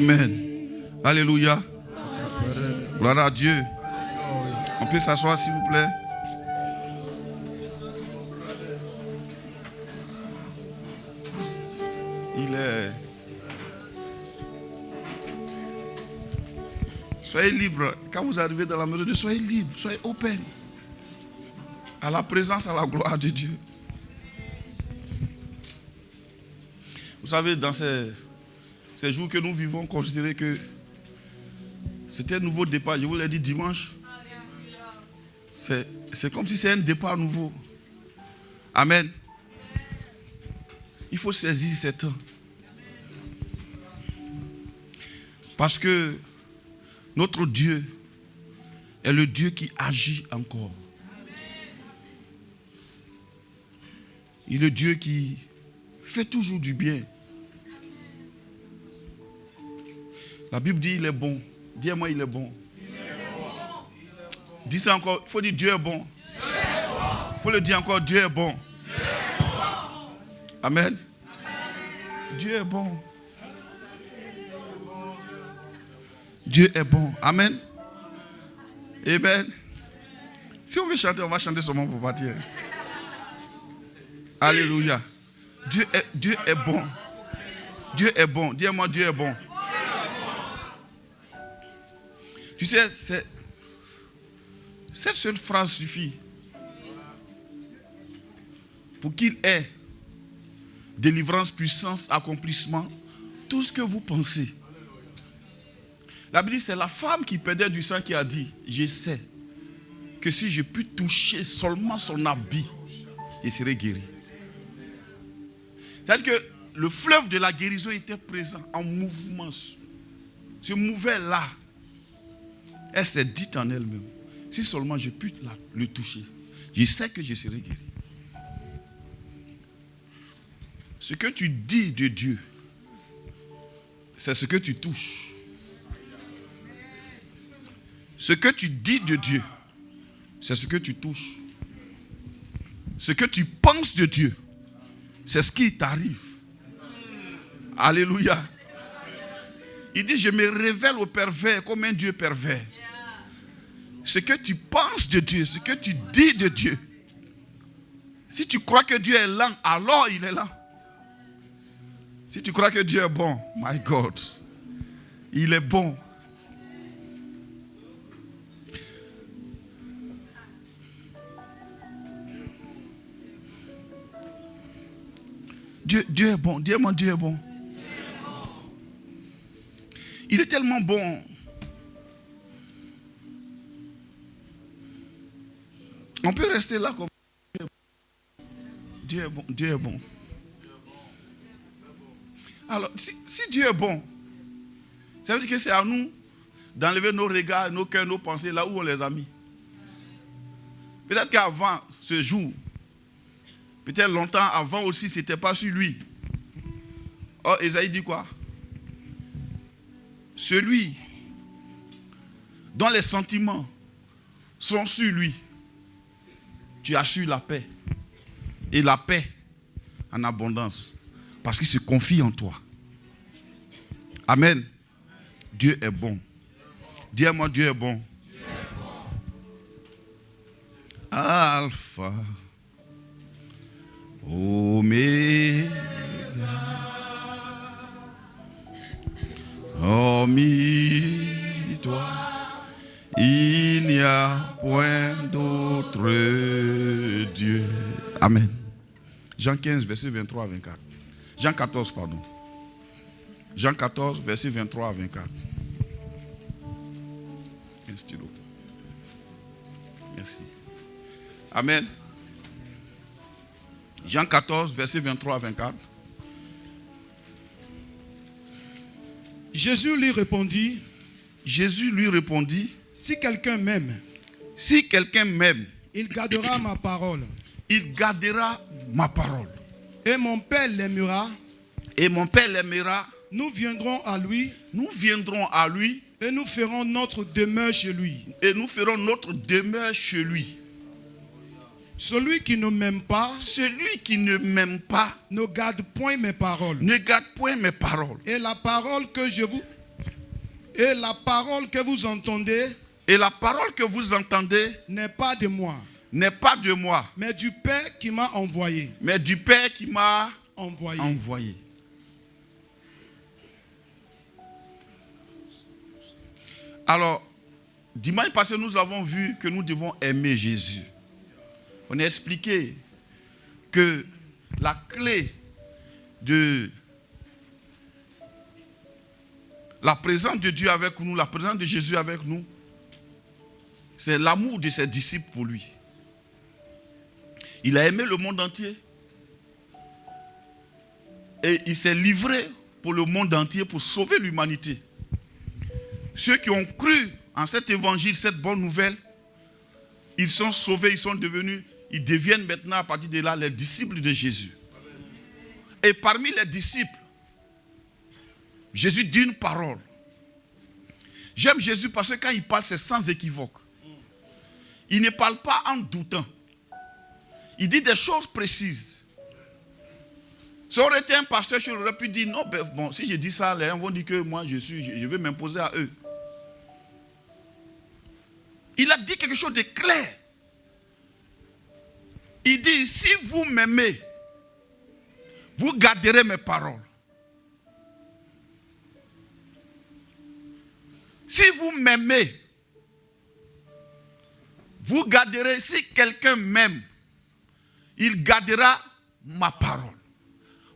Amen. Alléluia. Gloire à Dieu. On peut s'asseoir s'il vous plaît. Il est... Soyez libre. Quand vous arrivez dans la maison de Dieu, soyez libre, soyez open. À la présence, à la gloire de Dieu. Vous savez, dans ces jours que nous vivons, considérez que c'était un nouveau départ. Je vous l'ai dit dimanche. C'est comme si c'est un départ nouveau. Amen. Il faut saisir ces temps. Parce que notre Dieu est le Dieu qui agit encore. Il est le Dieu qui fait toujours du bien. La Bible dit il est bon. Dis-moi il est bon. Dis ça encore. Il faut dire Dieu est bon. Il faut le dire encore. Dieu est bon. Amen. Dieu est bon. Dieu est bon. Amen. Amen. Si on veut chanter, on va chanter seulement pour partir. Alléluia. Dieu est bon. Dieu est bon. Dis-moi Dieu est bon. Tu sais, cette seule phrase suffit pour qu'il ait délivrance, puissance, accomplissement, tout ce que vous pensez. La Bible dit, c'est la femme qui perdait du sang qui a dit, je sais que si je puis toucher seulement son habit, je serai guéri. C'est-à-dire que le fleuve de la guérison était présent en mouvement. Se mouvait là. Elle s'est dit en elle-même, si seulement je puis le toucher, je sais que je serai guéri. Ce que tu dis de Dieu, c'est ce que tu touches. Ce que tu dis de Dieu, c'est ce que tu touches. Ce que tu penses de Dieu, c'est ce qui t'arrive. Alléluia. Il dit, je me révèle au pervers comme un Dieu pervers. Ce que tu penses de Dieu, ce que tu dis de Dieu. Si tu crois que Dieu est lent, alors il est lent. Si tu crois que Dieu est bon, my God, il est bon. Dieu est bon. Dis-moi, Dieu est bon. Il est tellement bon. On peut rester là comme Dieu est bon. Dieu est bon. Alors, si Dieu est bon, ça veut dire que c'est à nous d'enlever nos regards, nos cœurs, nos pensées là où on les a mis. Peut-être qu'avant ce jour, peut-être longtemps avant aussi, ce n'était pas sur lui. Or, Ésaïe dit quoi? Celui dont les sentiments sont sur lui, tu as su la paix. Et la paix en abondance. Parce qu'il se confie en toi. Amen. Dieu est bon. Dis-moi, Dieu est bon. Dieu est bon. Alpha. Oméga. Hormis toi, il n'y a point d'autre Dieu. Amen. Jean 15, verset 23 à 24. Jean 14, pardon. Jean 14, verset 23 à 24. Un stylo. Merci. Amen. Jean 14, verset 23 à 24. Jésus lui répondit, si quelqu'un m'aime, il gardera ma parole. Il gardera ma parole. Et mon Père l'aimera. Nous viendrons à lui. Et nous ferons notre demeure chez lui. Celui qui ne m'aime pas, ne garde point mes paroles. garde point mes paroles. Et la parole que je vous Et la parole que vous entendez Et la parole que vous entendez n'est pas de moi, n'est pas de moi, mais du Père qui m'a envoyé. mais du Père qui m'a Envoyé. envoyé. Alors, dimanche passé, nous avons vu que nous devons aimer Jésus. On a expliqué que la clé de la présence de Dieu avec nous, la présence de Jésus avec nous, c'est l'amour de ses disciples pour lui. Il a aimé le monde entier. Et il s'est livré pour le monde entier pour sauver l'humanité. Ceux qui ont cru en cet évangile, cette bonne nouvelle, ils sont sauvés, ils deviennent maintenant à partir de là les disciples de Jésus. Et parmi les disciples, Jésus dit une parole. J'aime Jésus parce que quand il parle, c'est sans équivoque. Il ne parle pas en doutant. Il dit des choses précises. Si on aurait été un pasteur, je aurais pu dire non, ben, bon, si je dis ça, les gens vont dire que moi je vais m'imposer à eux. Il a dit quelque chose de clair. Il dit, si vous m'aimez, vous garderez mes paroles. Si vous m'aimez, vous garderez, si quelqu'un m'aime, il gardera ma parole.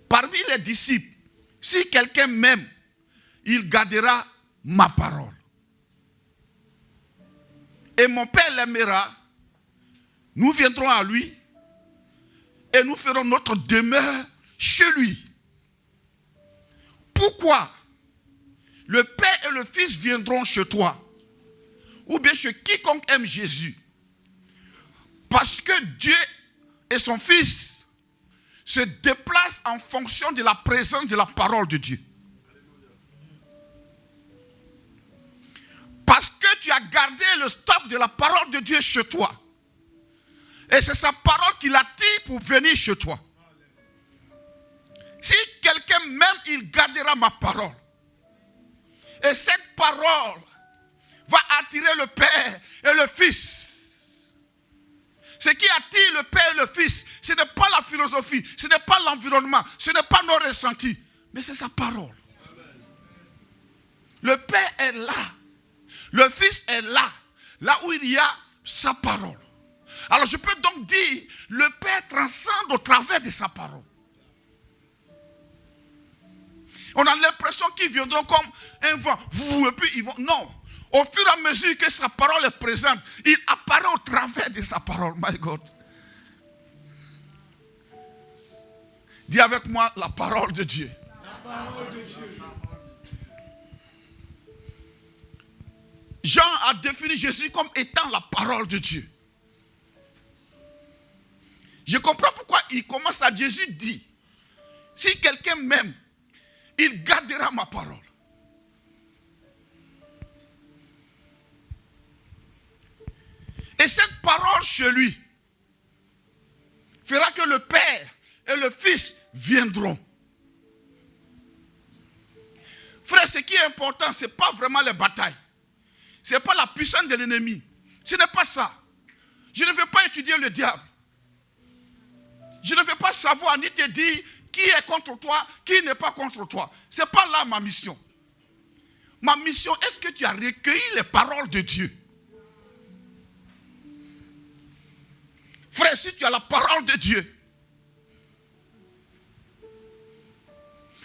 Parmi les disciples, si quelqu'un m'aime, il gardera ma parole. Et mon Père l'aimera, nous viendrons à lui et nous ferons notre demeure chez lui. Pourquoi le Père et le Fils viendront chez toi, ou bien chez quiconque aime Jésus? Parce que Dieu et son Fils se déplacent en fonction de la présence de la parole de Dieu. Parce que tu as gardé le stock de la parole de Dieu chez toi. Et c'est sa parole qui l'attire pour venir chez toi. Si quelqu'un m'aime, il gardera ma parole. Et cette parole va attirer le Père et le Fils. Ce qui attire le Père et le Fils, ce n'est pas la philosophie, ce n'est pas l'environnement, ce n'est pas nos ressentis, mais c'est sa parole. Le Père est là. Le Fils est là. Là où il y a sa parole. Alors je peux donc dire, le Père transcende au travers de sa parole. On a l'impression qu'ils viendront comme un vent. Et puis ils vont. Non. Au fur et à mesure que sa parole est présente, il apparaît au travers de sa parole. My God. Dis avec moi la parole de Dieu. La parole de Dieu. Jean a défini Jésus comme étant la parole de Dieu. Je comprends pourquoi il commence à Jésus dit, si quelqu'un m'aime, il gardera ma parole. Et cette parole chez lui fera que le Père et le Fils viendront. Frère, ce qui est important, ce n'est pas vraiment les batailles. Ce n'est pas la puissance de l'ennemi. Ce n'est pas ça. Je ne veux pas étudier le diable. Je ne veux pas savoir ni te dire qui est contre toi, qui n'est pas contre toi. Ce n'est pas là ma mission. Ma mission, est-ce que tu as recueilli les paroles de Dieu? Frère, si tu as la parole de Dieu,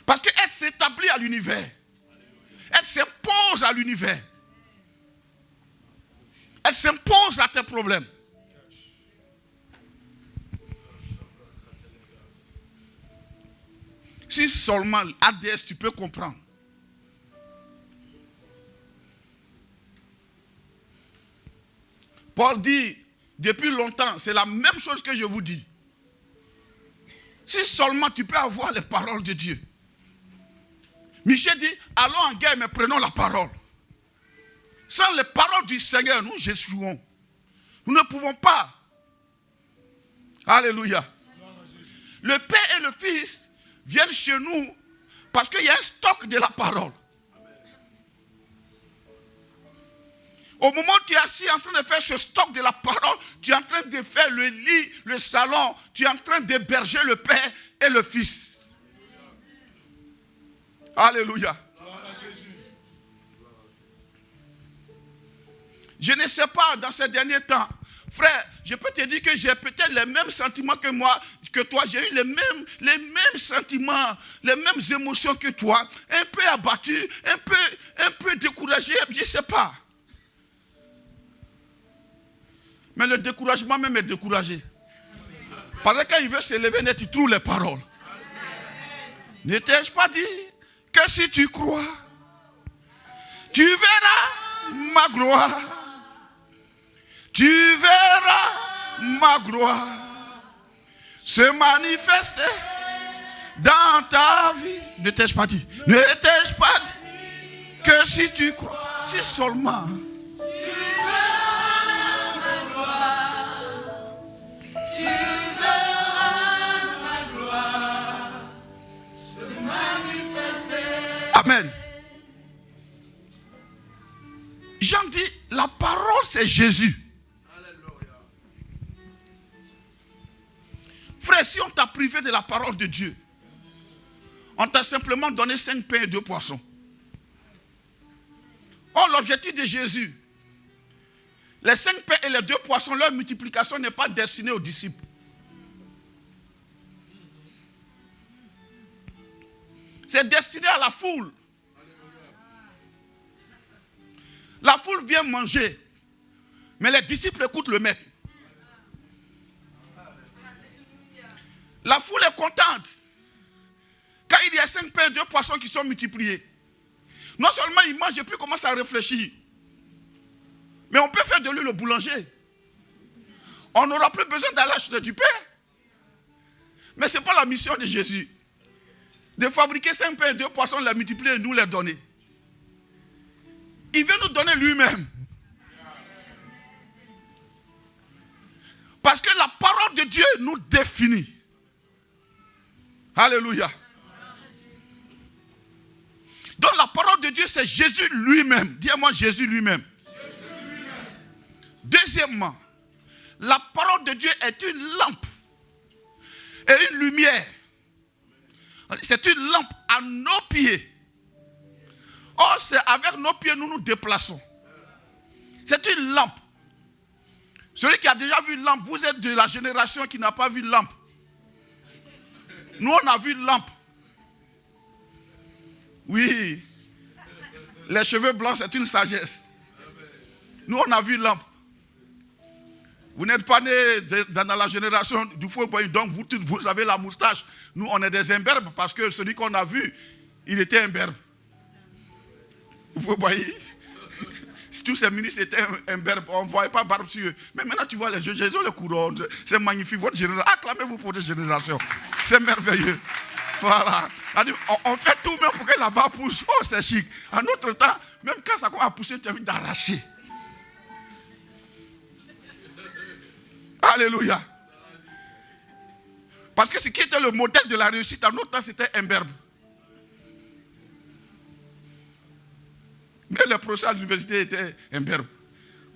parce qu'elle s'établit à l'univers, elle s'impose à l'univers, elle s'impose à tes problèmes. Si seulement ADS, tu peux comprendre. Paul dit, depuis longtemps, c'est la même chose que je vous dis. Si seulement tu peux avoir les paroles de Dieu. Michel dit, allons en guerre, mais prenons la parole. Sans les paroles du Seigneur, nous échouons. Nous ne pouvons pas. Alléluia. Le Père et le Fils viennent chez nous parce qu'il y a un stock de la parole. Au moment où tu es assis en train de faire ce stock de la parole, tu es en train de faire le lit, le salon, tu es en train d'héberger le Père et le Fils. Alléluia. Je ne sais pas dans ces derniers temps, frère, je peux te dire que j'ai peut-être les mêmes sentiments que moi, que toi. J'ai eu les mêmes sentiments, les mêmes émotions que toi. Un peu abattu, un peu découragé, je ne sais pas. Mais le découragement même est découragé. Parce que quand il veut se lever, tu trouves les paroles. Ne t'ai-je pas dit que si tu crois, tu verras ma gloire. Tu verras ma gloire se manifester dans ta vie. Ne t'ai-je pas dit? Ne t'ai-je pas dit que si tu crois, si seulement Tu verras ma gloire. Tu verras ma gloire se manifester. Amen. Jean dit, la parole c'est Jésus. Frère, si on t'a privé de la parole de Dieu, on t'a simplement donné 5 pains et 2 poissons. Or, l'objectif de Jésus, les 5 pains et les 2 poissons, leur multiplication n'est pas destinée aux disciples. C'est destiné à la foule. La foule vient manger, mais les disciples écoutent le maître. La foule est contente quand il y a 5 pains et 2 poissons qui sont multipliés. Non seulement il mange et puis commence à réfléchir, mais on peut faire de lui le boulanger. On n'aura plus besoin d'aller acheter du pain. Mais ce n'est pas la mission de Jésus de fabriquer 5 pains et 2 poissons, les multiplier et nous les donner. Il veut nous donner lui-même. Parce que la parole de Dieu nous définit. Alléluia. Donc la parole de Dieu, c'est Jésus lui-même. Dis-moi Jésus lui-même. Deuxièmement, la parole de Dieu est une lampe et une lumière. C'est une lampe à nos pieds. Or, c'est avec nos pieds nous nous déplaçons. C'est une lampe. Celui qui a déjà vu une lampe, vous êtes de la génération qui n'a pas vu une lampe. Nous, on a vu une lampe. Oui. Les cheveux blancs, c'est une sagesse. Nous, on a vu une lampe. Vous n'êtes pas nés dans la génération du feu, donc vous avez la moustache. Nous, on est des imberbes parce que celui qu'on a vu, il était imberbe. Vous voyez? Si tous ces ministres étaient imberbes, on ne voyait pas barbe sur eux. Mais maintenant, tu vois les jeux, ils ont les couronnes. C'est magnifique. Votre génération, acclamez-vous pour votre génération. C'est merveilleux. Voilà. On fait tout même pour que la barbe pousse. Oh, c'est chic. En notre temps, même quand ça commence à pousser, tu as envie d'arracher. Alléluia. Parce que ce qui était le modèle de la réussite en notre temps, c'était imberbe. Mais les professeurs à l'université étaient imberbes.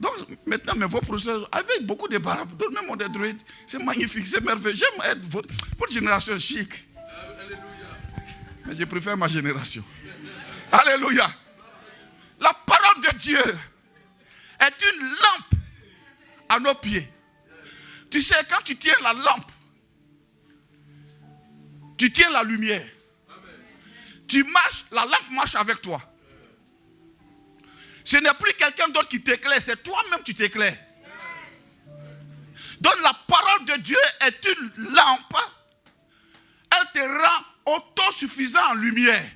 Donc maintenant, mais vos professeurs, avec beaucoup de barbes, même on est druides, c'est magnifique, c'est merveilleux. J'aime être votre génération chic. Alléluia. Mais je préfère ma génération. Alléluia. La parole de Dieu est une lampe à nos pieds. Tu sais, quand tu tiens la lampe, tu tiens la lumière. Tu marches, la lampe marche avec toi. Ce n'est plus quelqu'un d'autre qui t'éclaire, c'est toi-même qui t'éclaires. Donc la parole de Dieu est une lampe. Elle te rend autosuffisant en lumière.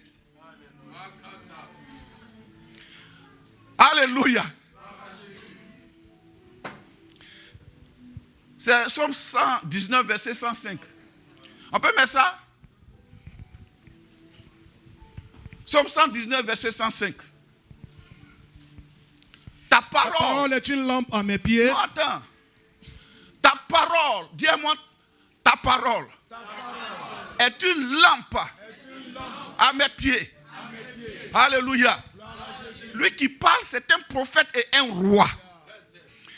Alléluia. C'est Somme 119, verset 105. On peut mettre ça? Somme 119, verset 105. Ta parole est une lampe à mes pieds. Non, attends. Ta parole, dis-moi, ta parole est une lampe à mes pieds. Alléluia. Lui qui parle, c'est un prophète et un roi.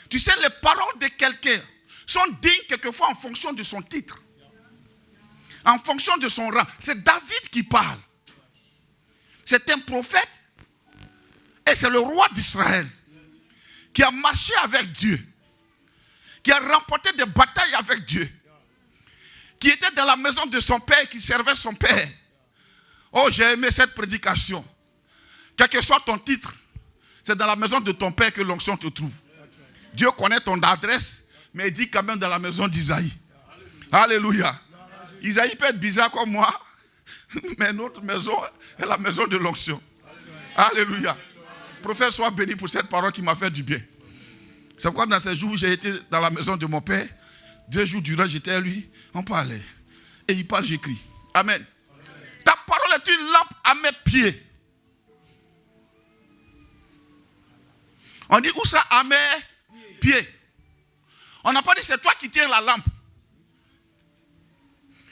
Tu sais, les paroles de quelqu'un sont dignes quelquefois en fonction de son titre. En fonction de son rang. C'est David qui parle. C'est un prophète et c'est le roi d'Israël qui a marché avec Dieu, qui a remporté des batailles avec Dieu, qui était dans la maison de son père, qui servait son père. Oh, j'ai aimé cette prédication. Quel que soit ton titre, c'est dans la maison de ton père que l'onction te trouve. Dieu connaît ton adresse, mais il dit quand même dans la maison d'Isaïe. Alléluia. Isaïe peut être bizarre comme moi, mais notre maison est la maison de l'onction. Alléluia. Prophète, sois béni pour cette parole qui m'a fait du bien. C'est pourquoi dans ces jours où j'ai été dans la maison de mon père, 2 jours durant, j'étais à lui, on parlait. Et il parle, j'écris. Amen. Ta parole est une lampe à mes pieds. On dit où ça? À mes pieds. On n'a pas dit c'est toi qui tiens la lampe.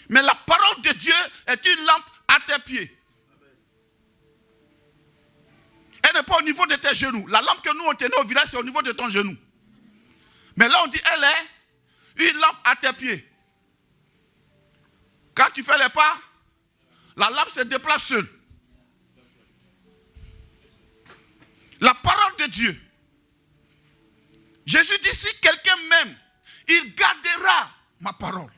Mais la parole de Dieu est une lampe à tes pieds. Elle n'est pas au niveau de tes genoux. La lampe que nous on tenait au village, c'est au niveau de ton genou. Mais là on dit elle est une lampe à tes pieds. Quand tu fais les pas, la lampe se déplace seule. La parole de Dieu. Jésus dit si quelqu'un m'aime, il gardera ma parole.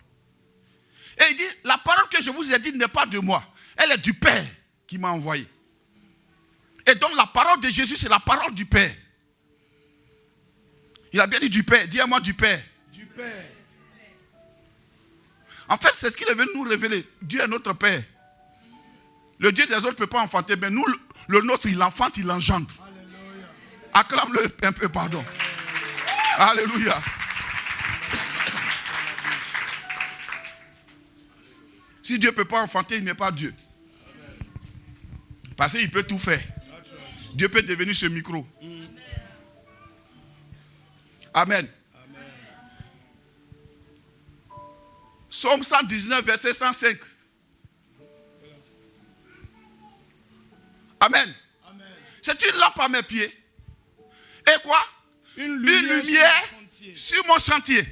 Et il dit, la parole que je vous ai dit n'est pas de moi. Elle est du Père qui m'a envoyé. Et donc la parole de Jésus, c'est la parole du Père. Il a bien dit du Père. Dis à moi du Père. Du Père. En fait, c'est ce qu'il est venu nous révéler. Dieu est notre Père. Le Dieu des autres ne peut pas enfanter, mais nous, le nôtre, il enfante, il engendre. Alléluia. Acclame-le un peu, pardon. Alléluia. Si Dieu ne peut pas enfanter, il n'est pas Dieu. Parce qu'il peut tout faire. Dieu peut devenir ce micro. Amen. Psaume 119, verset 105. Amen. C'est une lampe à mes pieds. Et quoi? Une lumière sur mon sentier.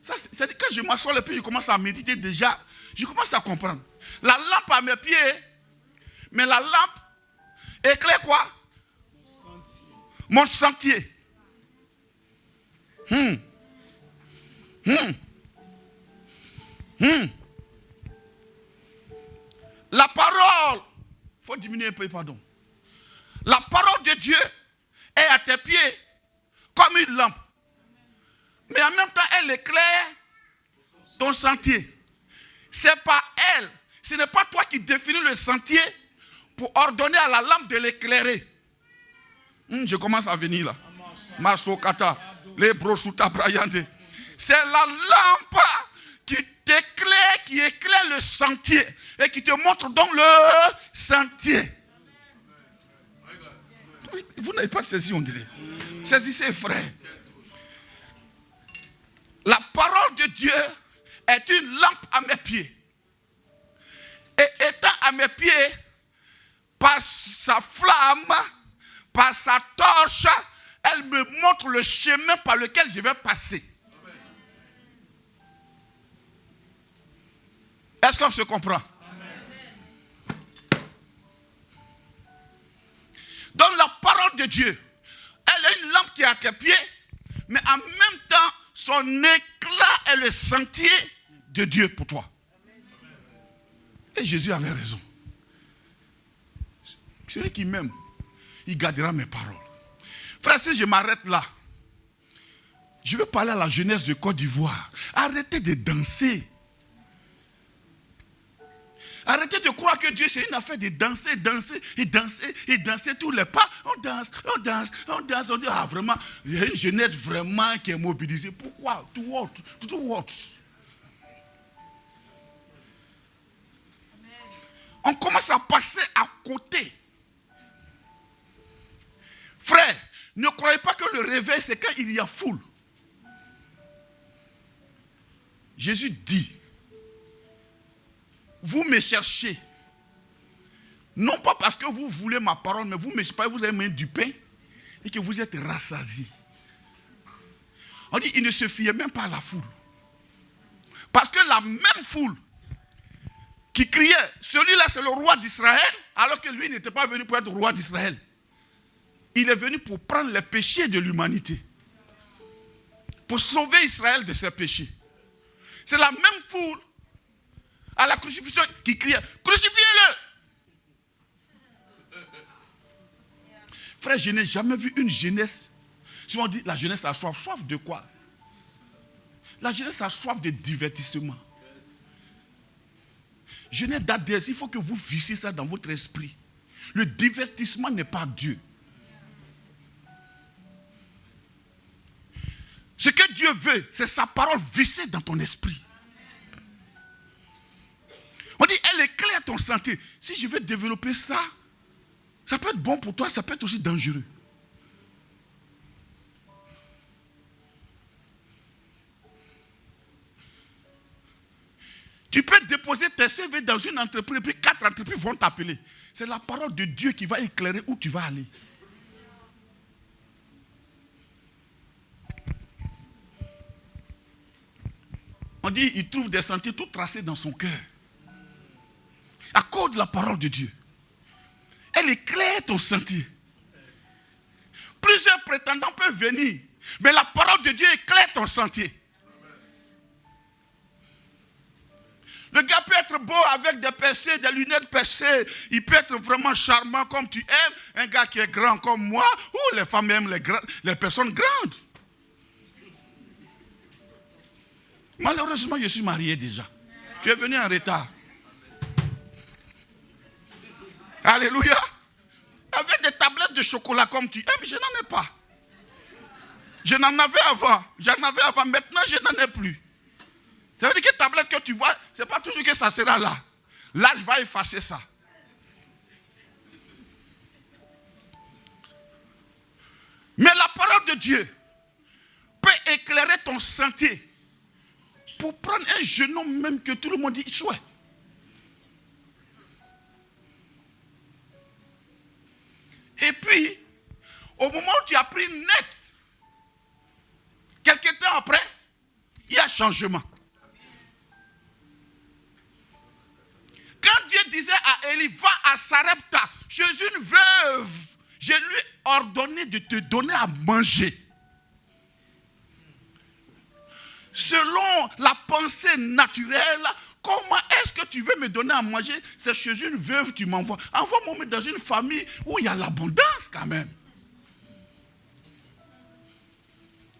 Ça, c'est-à-dire que je m'assois et puis je commence à méditer déjà. Je commence à comprendre. La lampe à mes pieds, mais la lampe éclaire quoi? Mon sentier. La parole, il faut diminuer un peu, pardon. La parole de Dieu est à tes pieds comme une lampe. Mais en même temps, elle éclaire ton sentier. C'est pas elle. Ce n'est pas toi qui définis le sentier pour ordonner à la lampe de l'éclairer. Je commence à venir là. Masokata, les brosuta brayande. C'est la lampe qui t'éclaire, qui éclaire le sentier et qui te montre donc le sentier. Vous n'avez pas saisi, on dirait. Saisissez, frère. La parole de Dieu est une lampe à mes pieds. Et étant à mes pieds, par sa flamme, par sa torche, elle me montre le chemin par lequel je vais passer. Est-ce qu'on se comprend? Amen. Donc la parole de Dieu, elle est une lampe qui est à tes pieds, mais en même temps, son éclat est le sentier de Dieu pour toi. Et Jésus avait raison. Celui qui m'aime, il gardera mes paroles. Frère, si je m'arrête là, je vais parler à la jeunesse de Côte d'Ivoire. Arrêtez de danser. Arrêtez de croire que Dieu c'est une affaire de danser, danser et danser et danser tous les pas. On danse, on danse, on danse. On dit, ah vraiment, il y a une jeunesse vraiment qui est mobilisée. Pourquoi? To what? To do what? On commence à passer à côté. Frère, ne croyez pas que le réveil c'est quand il y a foule. Jésus dit, vous me cherchez Non pas parce que vous voulez ma parole, mais vous avez mis du pain et que vous êtes rassasiés. On dit, il ne se fiait même pas à la foule. Parce que la même foule qui criait, celui-là c'est le roi d'Israël, alors que lui n'était pas venu pour être roi d'Israël. Il est venu pour prendre les péchés de l'humanité. Pour sauver Israël de ses péchés. C'est la même foule à la crucifixion qui criait, crucifiez-le! Frère, je n'ai jamais vu une jeunesse. Si on dit la jeunesse a soif, soif de quoi? La jeunesse a soif de divertissement. Jeunesse d'adresse, il faut que vous vissiez ça dans votre esprit. Le divertissement n'est pas Dieu. Ce que Dieu veut, c'est sa parole vissée dans ton esprit. On dit, elle éclaire ton sentier. Si je veux développer ça, ça peut être bon pour toi, ça peut être aussi dangereux. Tu peux déposer tes CV dans une entreprise et puis 4 entreprises vont t'appeler. C'est la parole de Dieu qui va éclairer où tu vas aller. On dit, il trouve des sentiers tout tracés dans son cœur. À cause de la parole de Dieu. Elle éclaire ton sentier. Plusieurs prétendants peuvent venir, mais la parole de Dieu éclaire ton sentier. Le gars peut être beau avec des percées, des lunettes percées. Il peut être vraiment charmant comme tu aimes. Un gars qui est grand comme moi. Ou les femmes aiment les personnes grandes. Malheureusement, je suis marié déjà. Tu es venu en retard. Alléluia. Avec des tablettes de chocolat comme tu aimes, je n'en ai pas. Je n'en avais avant. J'en avais avant. Maintenant, je n'en ai plus. Ça veut dire que les tablettes que tu vois, ce n'est pas toujours que ça sera là. Là, je vais effacer ça. Mais la parole de Dieu peut éclairer ton sentier pour prendre un jeune homme même que tout le monde dit souhait. Et puis, au moment où tu as pris net, quelques temps après, il y a changement. Quand Dieu disait à Élie, va à Sarepta, chez une veuve, je lui ai ordonné de te donner à manger. Selon la pensée naturelle, comment est-ce que tu veux me donner à manger? C'est chez une veuve que tu m'envoies. Envoie-moi dans une famille où il y a l'abondance quand même.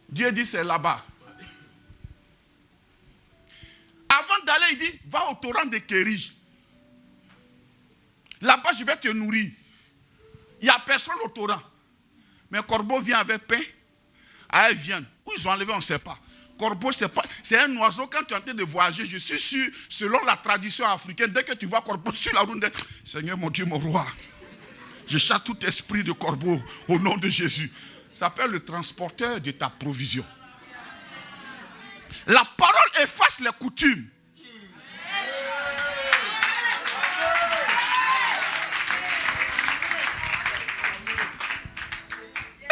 Dieu dit c'est là-bas. Avant d'aller, il dit, va au torrent de Kérige. Là-bas, je vais te nourrir. Il n'y a personne au torrent. Mais un corbeau vient avec pain, avec viande. Où ils ont enlevé, on ne sait pas. Corbeau, c'est un oiseau. Quand tu es en train de voyager, je suis sûr, selon la tradition africaine, dès que tu vois corbeau sur la route, Seigneur mon Dieu, mon roi, je chasse tout esprit de corbeau au nom de Jésus. Ça s'appelle le transporteur de ta provision. La parole efface les coutumes.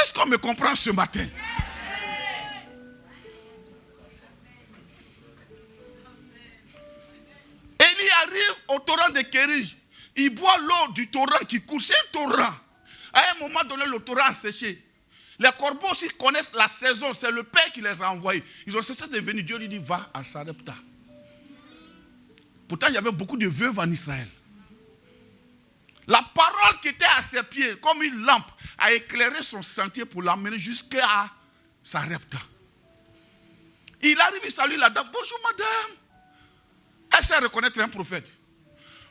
Est-ce qu'on me comprend ce matin? Élie arrive au torrent de Kérige. Il boit l'eau du torrent qui coule. C'est un torrent. À un moment donné, le torrent a séché. Les corbeaux aussi connaissent la saison. C'est le Père qui les a envoyés. Ils ont cessé de venir. Dieu lui dit, va à Sarepta. Pourtant, il y avait beaucoup de veuves en Israël. La parole qui était à ses pieds, comme une lampe, a éclairé son sentier pour l'amener jusqu'à Sarepta. Il arrive, il salue la dame. Bonjour madame. Elle sait reconnaître un prophète.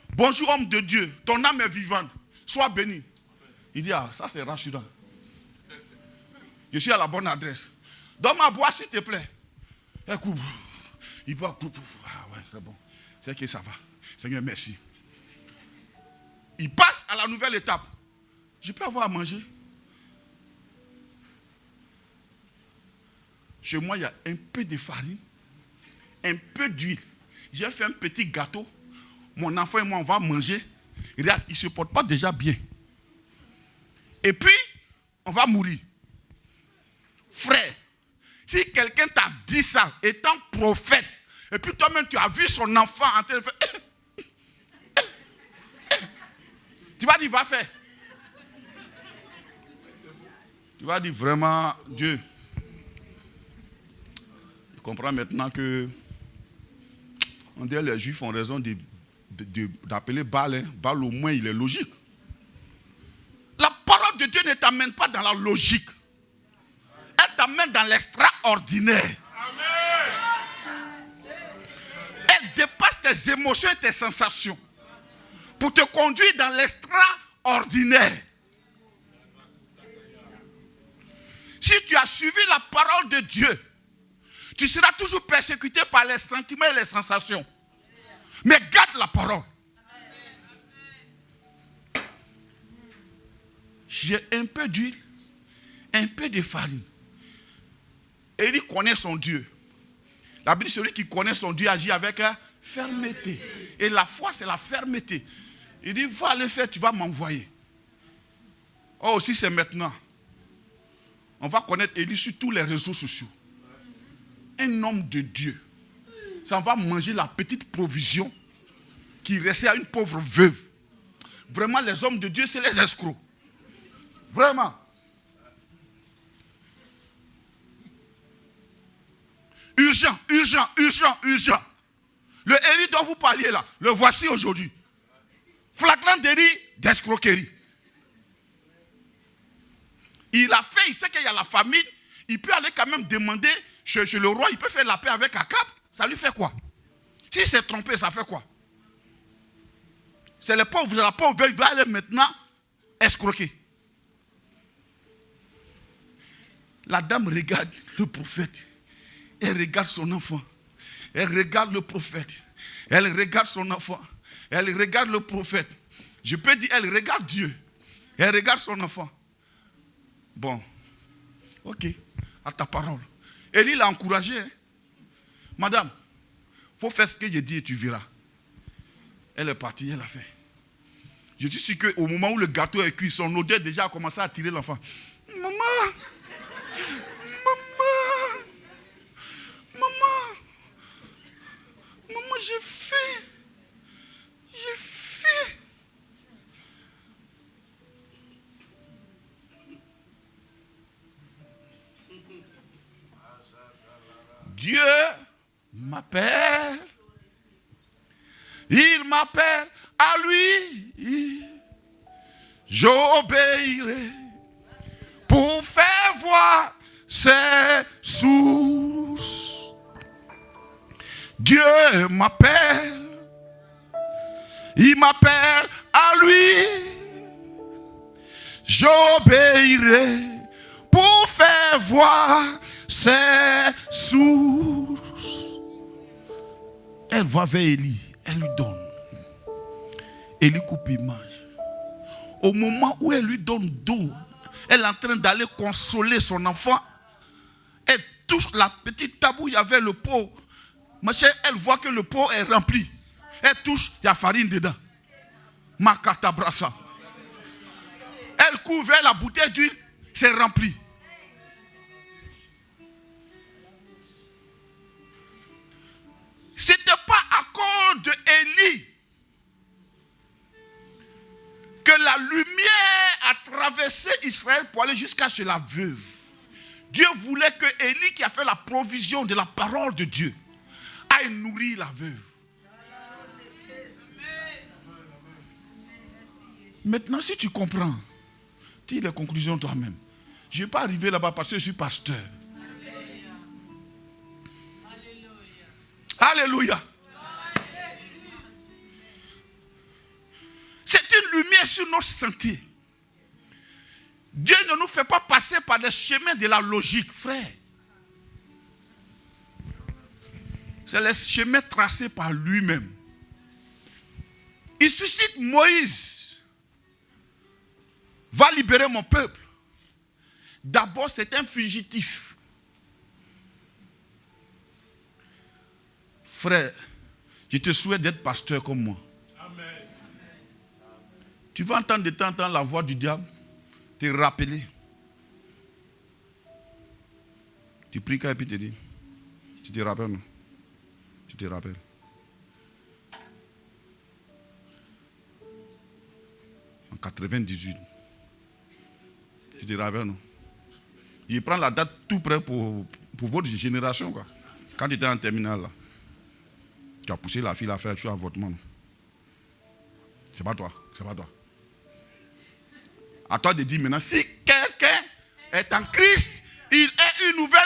Bonjour homme de Dieu, ton âme est vivante. Sois béni. Il dit, ah, ça c'est rassurant. Je suis à la bonne adresse. Donne-moi à boire s'il te plaît. Elle coupe. Il boit. Ah ouais, c'est bon. C'est que ça va. Seigneur, merci. Il passe à la nouvelle étape. Je peux avoir à manger. Chez moi, il y a un peu de farine, un peu d'huile. J'ai fait un petit gâteau. Mon enfant et moi, on va manger. regarde, il ne se porte pas déjà bien. Et puis, on va mourir. Frère, si quelqu'un t'a dit ça, étant prophète, et puis toi-même tu as vu son enfant en train de faire... Tu vas dire, va faire. Tu vas dire vraiment, Dieu. Je comprends maintenant que on dit les Juifs ont raison d'appeler Baal. Hein. Baal, au moins, il est logique. La parole de Dieu ne t'amène pas dans la logique. Elle t'amène dans l'extraordinaire. Elle dépasse tes émotions et tes sensations pour te conduire dans l'extraordinaire. Si tu as suivi la parole de Dieu, tu seras toujours persécuté par les sentiments et les sensations. Mais garde la parole. J'ai un peu d'huile, un peu de farine. Élie connaît son Dieu. La Bible dit celui qui connaît son Dieu agit avec fermeté. Et la foi, c'est la fermeté. Il dit, va le faire, tu vas m'envoyer. Oh, si c'est maintenant. On va connaître Élie sur tous les réseaux sociaux. Un homme de Dieu. Ça va manger la petite provision qui restait à une pauvre veuve. Vraiment, les hommes de Dieu, c'est les escrocs. Vraiment. Urgent, urgent, urgent, urgent. Le Élie dont vous parliez là, le voici aujourd'hui. Flagrant délit d'escroquerie. Il a fait, il sait qu'il y a la famine, il peut aller quand même demander chez le roi, il peut faire la paix avec Akab. Ça lui fait quoi? S'il s'est trompé, ça fait quoi? C'est le pauvre, la pauvre, il va aller maintenant escroquer. La dame regarde le prophète. Elle regarde son enfant. Elle regarde le prophète. Elle regarde son enfant. Elle regarde le prophète. Je peux dire, elle regarde Dieu. Elle regarde son enfant. Bon. Ok. À ta parole. Élie l'a encouragé. Hein? Madame, il faut faire ce que j'ai dit et tu verras. Elle est partie, elle a fait. Je suis sûr qu'au moment où le gâteau est cuit, son odeur déjà a commencé à attirer l'enfant. Maman! Maman! Maman! Maman, j'ai fait! J'ai fait! Dieu m'appelle. Il m'appelle à lui. J'obéirai pour faire voir ses sources. Dieu m'appelle. Il m'appelle à lui. J'obéirai pour faire voir ses sources. Elle va vers Élie. Elle lui donne. Élie coupe, il mange. Au moment où elle lui donne d'eau, elle est en train d'aller consoler son enfant. Elle touche la petite tabou, il y avait le pot. Ma chère, elle voit que le pot est rempli. Elle touche, il y a farine dedans. Makata brassa. Elle court vers la bouteille d'huile, c'est rempli. Ce n'était pas à cause de Élie que la lumière a traversé Israël pour aller jusqu'à chez la veuve. Dieu voulait que Élie, qui a fait la provision de la parole de Dieu, aille nourrir la veuve. Maintenant, si tu comprends, tire les conclusions toi-même. Je ne vais pas arriver là-bas parce que je suis pasteur. Alléluia. C'est une lumière sur notre sentier. Dieu ne nous fait pas passer par les chemins de la logique, frère. C'est les chemins tracés par lui-même. Il suscite Moïse. Va libérer mon peuple. D'abord, c'est un fugitif. Frère, je te souhaite d'être pasteur comme moi. Amen. Tu vas entendre de temps en temps la voix du diable te rappeler. Tu pries et puis tu te dis, tu te rappelles, non? Tu te rappelles. En 98. Tu te rappelles, non? Il prend la date tout près pour votre génération, quoi. Quand tu étais en terminale, là, tu as poussé la fille à faire un avortement, non? C'est pas toi, c'est pas toi. À toi de dire maintenant, si quelqu'un est en Christ, il est une nouvelle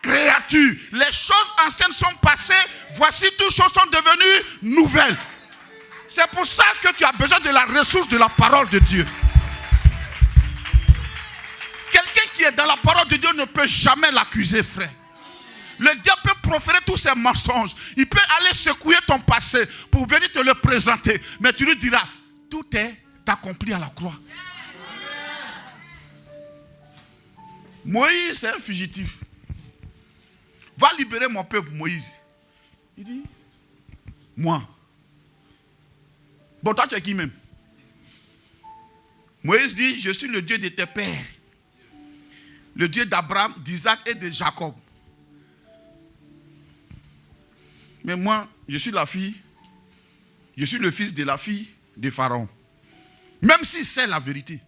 créature. Les choses anciennes sont passées, voici toutes choses sont devenues nouvelles. C'est pour ça que tu as besoin de la ressource de la parole de Dieu. Quelqu'un qui est dans la parole de Dieu ne peut jamais l'accuser, frère. Le diable peut proférer tous ses mensonges. Il peut aller secouer ton passé pour venir te le présenter. Mais tu lui diras, tout est accompli à la croix. Moïse est un fugitif. Va libérer mon peuple, Moïse. Il dit, moi. Bon, toi, tu es qui même? Moïse dit, je suis le Dieu de tes pères. Le Dieu d'Abraham, d'Isaac et de Jacob. Mais moi, je suis la fille, je suis le fils de la fille de Pharaon. Même si c'est la vérité.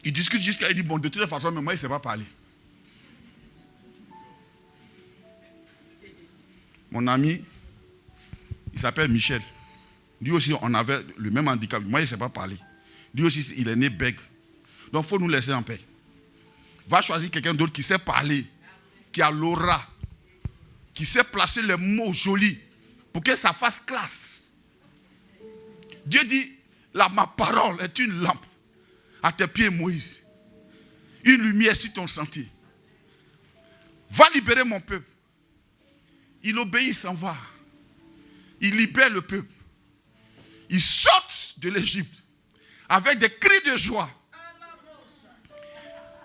Il discute jusqu'à, il dit, bon, de toute façon, mais moi, il ne sait pas parler. Mon ami, il s'appelle Michel. Lui aussi, on avait le même handicap. Moi, il ne sait pas parler. Lui aussi, il est né bègue. Donc, il faut nous laisser en paix. Va choisir quelqu'un d'autre qui sait parler, qui a l'aura, qui sait placer les mots jolis pour que ça fasse classe. Dieu dit, ma parole est une lampe à tes pieds, Moïse. Une lumière sur ton sentier. Va libérer mon peuple. Il obéit, il s'en va. Il libère le peuple. Il saute de l'Égypte avec des cris de joie.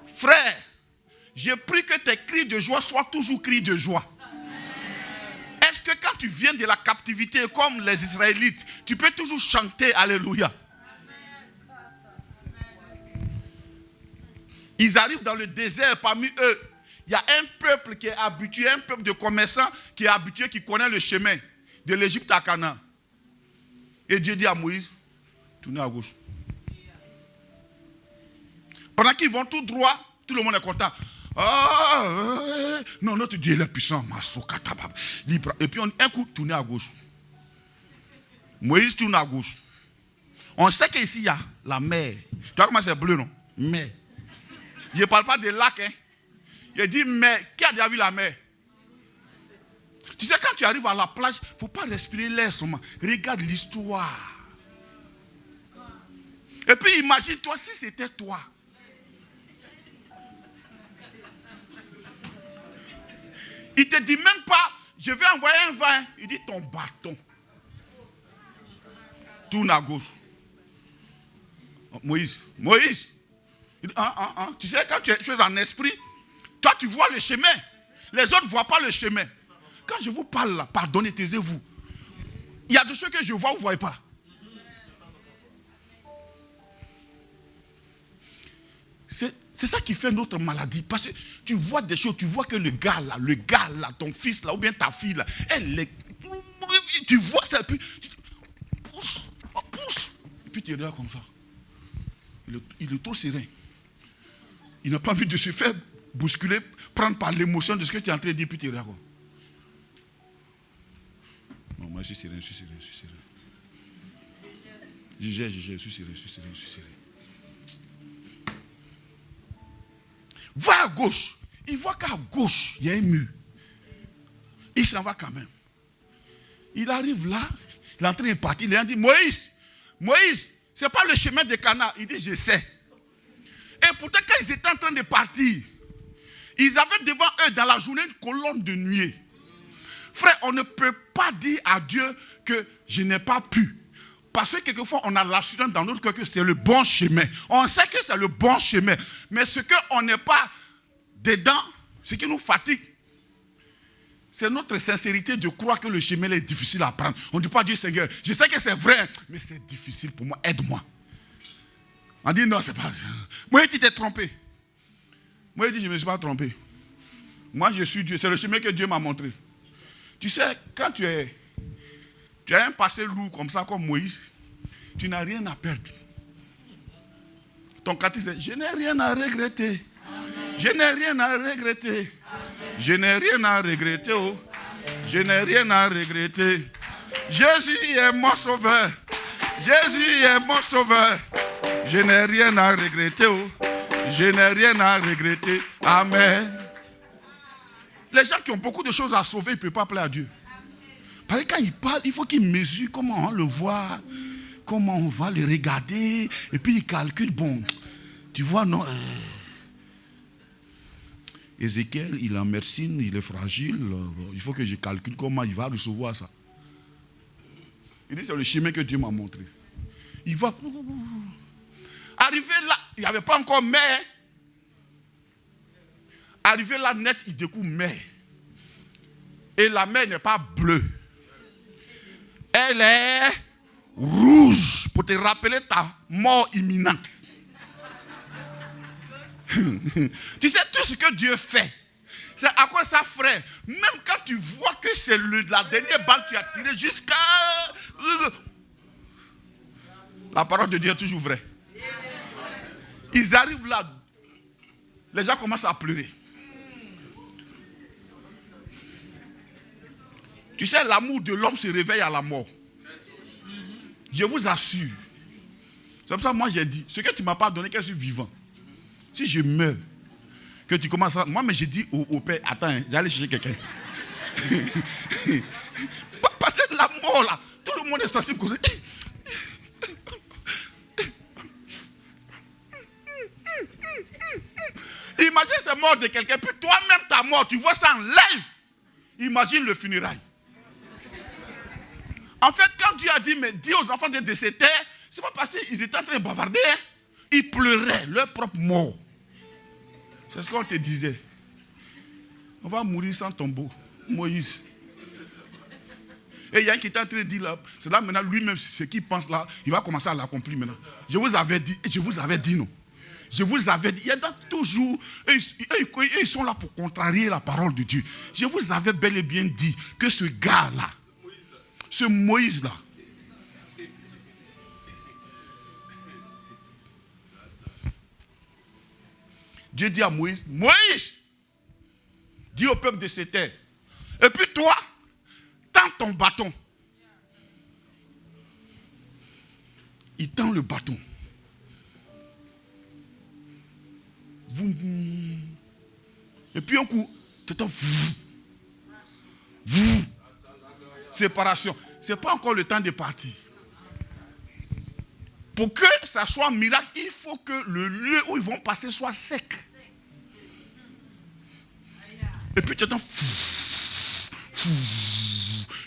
Frère, j'ai pris que tes cris de joie soient toujours cris de joie. Est-ce que quand tu viens de la captivité comme les Israélites, tu peux toujours chanter Alléluia? Ils arrivent dans le désert, parmi eux, il y a un peuple qui est habitué, un peuple de commerçants qui est habitué, qui connaît le chemin de l'Égypte à Canaan. Et Dieu dit à Moïse, tournez à gauche. Pendant qu'ils vont tout droit, tout le monde est content. Non, notre Dieu il est puissant. Et puis un coup, tournez à gauche. Moïse tourne à gauche. On sait qu'ici il y a la mer. Tu vois comment c'est bleu, non? Mer. Je ne parle pas de lac, hein. Il dit mer. Qui a déjà vu la mer? Tu sais, quand tu arrives à la plage, il ne faut pas respirer l'air seulement. Regarde l'histoire. Et puis imagine-toi si c'était toi. Il ne te dit même pas, je vais envoyer un vin. Il dit ton bâton. Tourne à gauche. Moïse. Il dit, Tu sais, quand tu es en esprit, toi tu vois le chemin. Les autres ne voient pas le chemin. Quand je vous parle là, pardonnez, taisez-vous. Il y a des choses que je vois, vous ne voyez pas. C'est ça qui fait notre maladie. Parce que tu vois des choses, tu vois que le gars là, ton fils là, ou bien ta fille là, tu vois ça, puis tu pousse, et puis tu regardes comme ça. Il est trop serein. Il n'a pas envie de se faire bousculer, prendre par l'émotion de ce que tu es en train de dire, puis tu regardes. Non, moi je suis serein. Je suis serein. Va à gauche. Il voit qu'à gauche, il y a un mur. Il s'en va quand même. Il arrive là, il est en train de partir. Il a dit, Moïse, ce n'est pas le chemin de Canaan. Il dit, je sais. Et pourtant, quand ils étaient en train de partir, ils avaient devant eux dans la journée une colonne de nuée. Frère, on ne peut pas dire à Dieu que je n'ai pas pu. Parce que quelquefois, on a l'assurance dans notre cœur que c'est le bon chemin. On sait que c'est le bon chemin. Mais ce qu'on n'est pas dedans, ce qui nous fatigue, C'est notre sincérité de croire que le chemin est difficile à prendre. On ne dit pas à Dieu, Seigneur, je sais que c'est vrai, mais c'est difficile pour moi, aide-moi. On dit non, c'est pas ça. Moi, tu t'es trompé. Moi, il dit, je ne me suis pas trompé. Moi, je suis Dieu. C'est le chemin que Dieu m'a montré. Tu sais, quand tu as un passé lourd comme ça, comme Moïse, tu n'as rien à perdre. Ton cantique, c'est, je n'ai rien à regretter. Amen. Je n'ai rien à regretter. Amen. Je n'ai rien à regretter. Oh. Je n'ai rien à regretter. Jésus est mon sauveur. Jésus est mon sauveur. Je n'ai rien à regretter. Oh. Je n'ai rien à regretter. Amen. Les gens qui ont beaucoup de choses à sauver, ils ne peuvent pas plaire à Dieu. Parce que quand ils parlent, il faut qu'ils mesurent comment on le voit, comment on va le regarder, et puis ils calculent, bon, tu vois, non. Ézéchiel, il est en médecine, il est fragile, il faut que je calcule comment il va recevoir ça. Il dit, c'est le chemin que Dieu m'a montré. Il va... Arrivé là, il n'y avait pas encore mer. Arrivé là net, il découvre mer. Et la mer n'est pas bleue. Elle est rouge pour te rappeler ta mort imminente. Tu sais, tout ce que Dieu fait, c'est à quoi ça, frère? Même quand tu vois que c'est la dernière balle que tu as tirée jusqu'à... La parole de Dieu est toujours vraie. Ils arrivent là. Les gens commencent à pleurer. Tu sais, l'amour de l'homme se réveille à la mort. Je vous assure. C'est pour ça que moi j'ai dit, ce que tu ne m'as pas donné, que je suis vivant. Si je meurs, que tu commences à... Moi, mais j'ai dit au père, attends, j'allais chercher quelqu'un. Parce que la mort là, tout le monde est sensible. Imagine cette mort de quelqu'un, puis toi-même ta mort, tu vois ça en live. Imagine le funérail. En fait, quand Dieu a dit, mais dis aux enfants de décéder, c'est pas parce qu'ils étaient en train de bavarder. Hein? Ils pleuraient leur propre mort. C'est ce qu'on te disait. On va mourir sans tombeau. Moïse. Et il y a un qui est en train de dire là, c'est là maintenant lui-même, ce qu'il pense là, il va commencer à l'accomplir maintenant. Je vous avais dit non. Je vous avais dit, il y a toujours, ils sont là pour contrarier la parole de Dieu. Je vous avais bel et bien dit que ce gars-là, ce Moïse-là, Dieu dit à Moïse, Moïse, dis au peuple de cette terre, et puis toi, tends ton bâton. Il tend le bâton. Et puis un coup, séparation. Ce n'est pas encore le temps de partir. Pour que ça soit un miracle, il faut que le lieu où ils vont passer soit sec. Et puis tu entends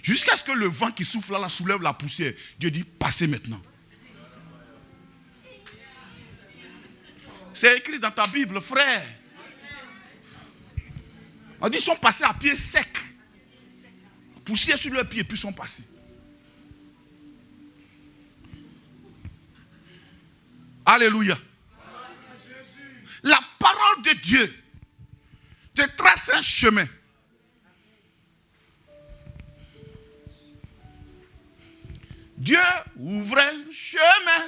jusqu'à ce que le vent qui souffle là soulève la poussière. Dieu dit, passez maintenant. C'est écrit dans ta Bible, frère. On dit, ils sont passés à pied sec. Poussière sur leurs pieds, puis ils sont passés. Alléluia. La parole de Dieu te trace un chemin. Dieu ouvre un chemin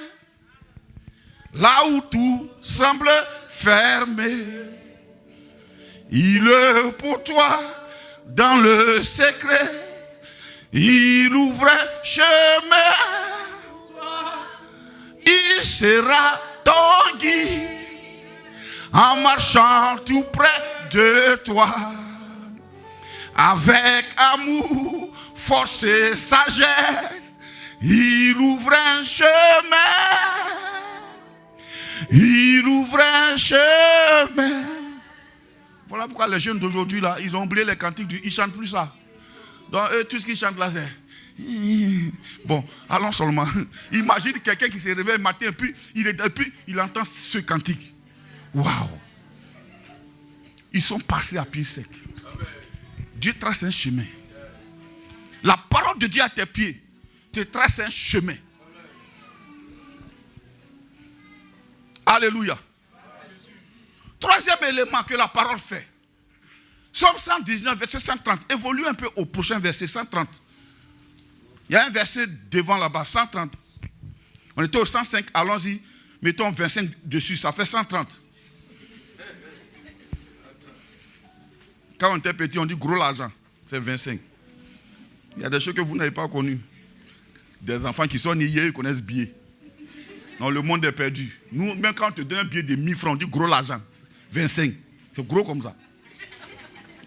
là où tout semble fermé. Il est pour toi dans le secret. Il ouvre un chemin. Il sera ton guide en marchant tout près de toi. Avec amour, force et sagesse, il ouvre un chemin. Il ouvre un chemin. Voilà pourquoi les jeunes d'aujourd'hui, là, ils ont oublié les cantiques, ils ne chantent plus ça. Donc, tout ce qu'ils chantent là, c'est... Bon, allons seulement. Imagine quelqu'un qui se réveille le matin et puis il entend ce cantique. Waouh! Ils sont passés à pied sec. Dieu trace un chemin. La parole de Dieu à tes pieds te trace un chemin. Alléluia. Troisième élément que la parole fait. Psaume 119, verset 130. Évolue un peu au prochain verset 130. Il y a un verset devant là-bas, 130. On était au 105, allons-y. Mettons 25 dessus, ça fait 130. Quand on était petit, on dit gros l'argent. C'est 25. Il y a des choses que vous n'avez pas connues. Des enfants qui sont nés hier, ils connaissent billet. Non, le monde est perdu. Nous, même quand on te donne un billet de 1000 francs, on dit gros l'argent. 25. C'est gros comme ça.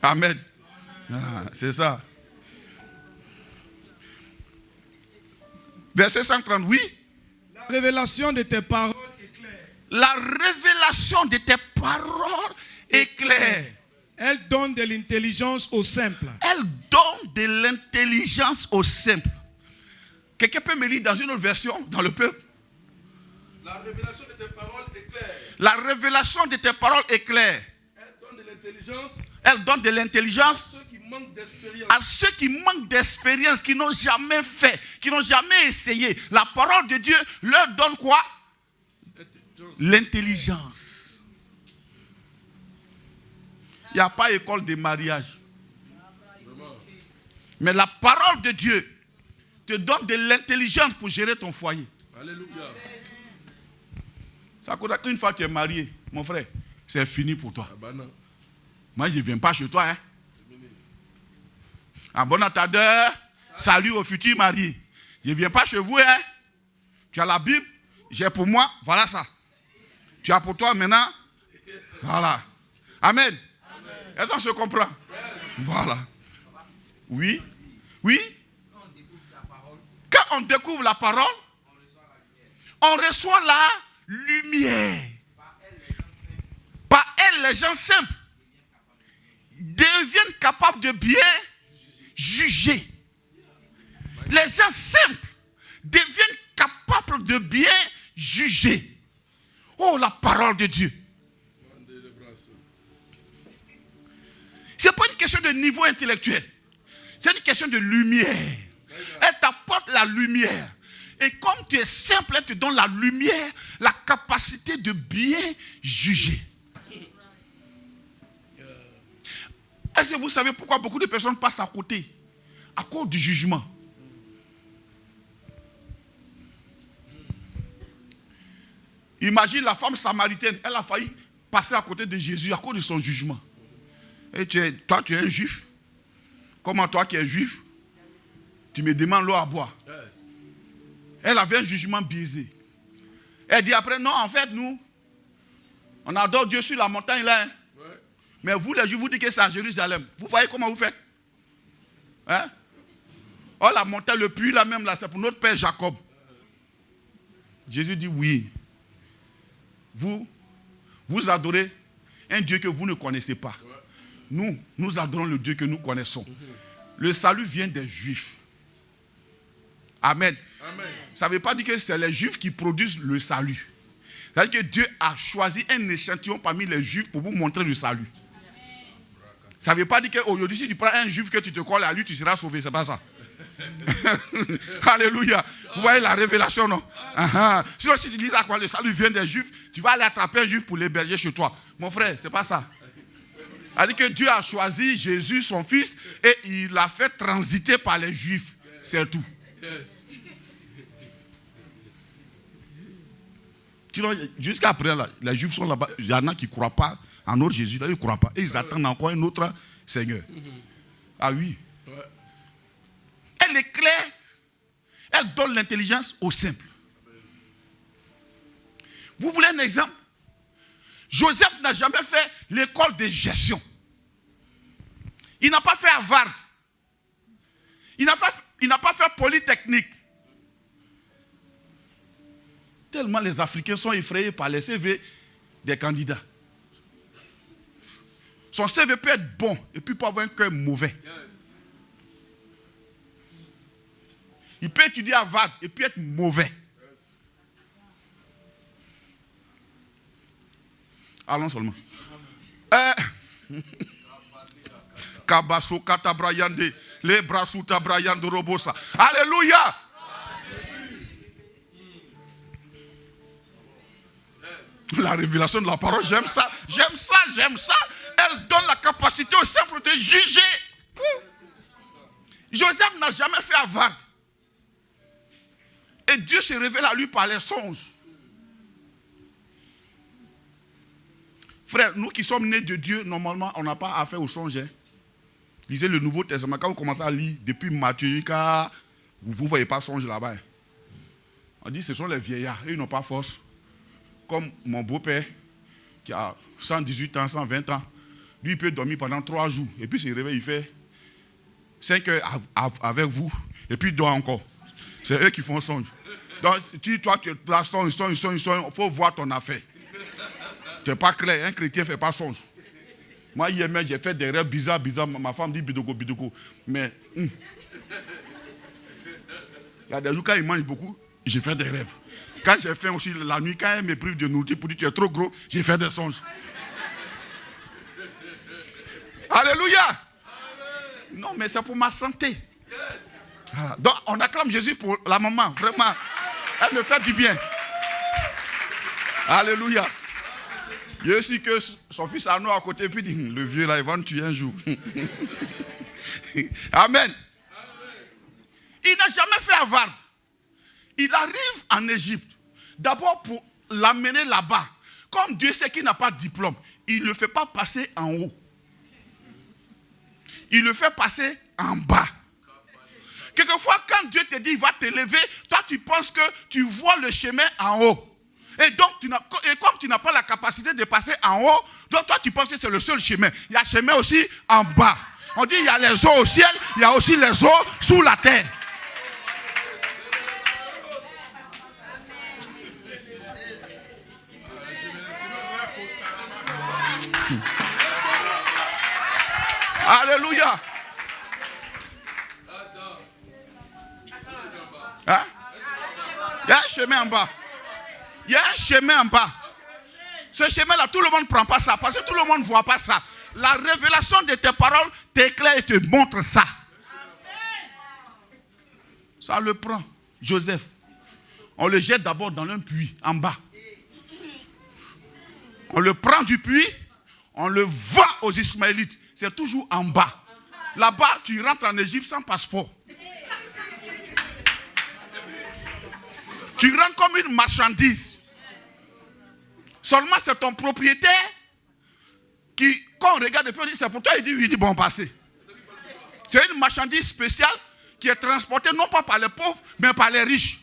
Amen. Ah, c'est ça. Verset 130, oui. La révélation de tes paroles est claire. La révélation de tes paroles est claire. Elle donne de l'intelligence aux simples. Elle donne de l'intelligence aux simples. Quelqu'un peut me lire dans une autre version, dans le peuple? La révélation de tes paroles est claire. La révélation de tes paroles est claire. Elle donne de l'intelligence Elle donne de l'intelligence à ceux qui manquent d'expérience. à ceux qui manquent d'expérience, qui n'ont jamais fait, qui n'ont jamais essayé. La parole de Dieu leur donne quoi? L'intelligence. Il n'y a pas école de mariage. Mais la parole de Dieu te donne de l'intelligence pour gérer ton foyer. Alléluia. Ça coûte qu'une fois que tu es marié, mon frère, c'est fini pour toi. Ah bah non. Moi, je ne viens pas chez toi. Hein. En bon entendeur, salut aux futurs mariés. Je ne viens pas chez vous. Hein. Tu as la Bible, j'ai pour moi, voilà ça. Tu as pour toi maintenant, voilà. Amen. Est-ce qu'on se comprend? Voilà. Oui. Oui. Quand on découvre la parole, on reçoit la lumière. Par elle, les gens simples deviennent capables de bien juger. Les gens simples deviennent capables de bien juger. Oh, la parole de Dieu. Ce n'est pas une question de niveau intellectuel. C'est une question de lumière. Elle t'apporte la lumière. Et comme tu es simple, elle te donne la lumière, la capacité de bien juger. Est-ce que vous savez pourquoi beaucoup de personnes passent à côté? À cause du jugement. Imagine la femme samaritaine, elle a failli passer à côté de Jésus à cause de son jugement. Et toi, tu es un juif. Comment toi qui es juif, tu me demandes l'eau à boire? Elle avait un jugement biaisé. Elle dit après, non, en fait, nous, on adore Dieu sur la montagne là. Hein? Ouais. Mais vous, les juifs, vous dites que c'est à Jérusalem. Vous voyez comment vous faites? Hein? Oh, la montagne, le puits là même, là, c'est pour notre père Jacob. Jésus dit oui. Vous adorez un Dieu que vous ne connaissez pas. Nous adorons le Dieu que nous connaissons. Le salut vient des Juifs. Amen. Amen. Ça ne veut pas dire que c'est les Juifs qui produisent le salut. Ça veut dire que Dieu a choisi un échantillon parmi les Juifs pour vous montrer le salut. Ça ne veut pas dire qu'aujourd'hui, si tu prends un Juif que tu te colles à lui, tu seras sauvé. Ce n'est pas ça. Alléluia. Vous voyez la révélation, non? Sinon, si tu dis à quoi le salut vient des Juifs, tu vas aller attraper un Juif pour l'héberger chez toi. Mon frère, ce n'est pas ça. C'est-à-dire que Dieu a choisi Jésus, son fils, et il l'a fait transiter par les Juifs. C'est tout. Jusqu'à après, là, les Juifs sont là-bas. Il y en a qui ne croient pas en notre Jésus. Là, ils ne croient pas. Et ils attendent encore un autre Seigneur. Ah oui. Elle est claire. Elle donne l'intelligence aux simples. Vous voulez un exemple? Joseph n'a jamais fait l'école de gestion. Il n'a pas fait Harvard. Il n'a pas fait Polytechnique. Tellement les Africains sont effrayés par les CV des candidats. Son CV peut être bon et puis peut avoir un cœur mauvais. Il peut étudier à Harvard et puis être mauvais. Allons seulement. Kabaso katabrayande. Les brasuta brayande robosa. Alléluia. La révélation de la parole, j'aime ça. J'aime ça, j'aime ça. Elle donne la capacité au simple de juger. Joseph n'a jamais fait avare. Et Dieu se révèle à lui par les songes. Frère, nous qui sommes nés de Dieu, normalement, on n'a pas affaire aux songes. Hein. Lisez le Nouveau Testament. Quand vous commencez à lire, depuis Matthieu, vous ne voyez pas songe là-bas. On dit ce sont les vieillards. Ils n'ont pas force. Comme mon beau-père, qui a 118 ans, 120 ans. Lui, il peut dormir pendant 3 jours. Et puis, il se réveille, il fait 5 heures avec vous. Et puis, il dort encore. C'est eux qui font songe. Donc, toi, tu es là, songe, il faut voir ton affaire. C'est pas clair, un chrétien ne fait pas songe. Moi, hier même, j'ai fait des rêves bizarres. Ma femme dit bidoko. Mais, il y a des jours, quand il mange beaucoup, j'ai fait des rêves. Quand j'ai fait aussi la nuit, quand elle me prive de nourriture pour dire tu es trop gros, j'ai fait des songes. Alléluia. Amen. Non, mais c'est pour ma santé. Yes. Voilà. Donc, on acclame Jésus pour la maman. Vraiment, elle me fait du bien. Alléluia. Il y a aussi que son fils Arnaud à côté, puis dit, le vieux là, il va nous tuer un jour. Amen. Il n'a jamais fait avare. Il arrive en Égypte. D'abord pour l'amener là-bas. Comme Dieu sait qu'il n'a pas de diplôme, il ne le fait pas passer en haut. Il le fait passer en bas. Quelquefois, quand Dieu te dit, il va t'élever, toi tu penses que tu vois le chemin en haut. Et donc, comme tu n'as pas la capacité de passer en haut, donc toi tu penses que c'est le seul chemin. Il y a un chemin aussi en bas. On dit il y a les eaux au ciel, il y a aussi les eaux sous la terre. Alléluia. Hein? Il y a un chemin en bas. Il y a un chemin en bas. Ce chemin-là, tout le monde ne prend pas ça. Parce que tout le monde ne voit pas ça. La révélation de tes paroles t'éclaire et te montre ça. Ça le prend. Joseph. On le jette d'abord dans un puits, en bas. On le prend du puits, on le vend aux Ismaélites. C'est toujours en bas. Là-bas, tu rentres en Égypte sans passeport. Tu rentres comme une marchandise. Seulement, c'est ton propriétaire qui, quand on regarde, c'est pour toi, il dit bon, passez. C'est une marchandise spéciale qui est transportée non pas par les pauvres, mais par les riches.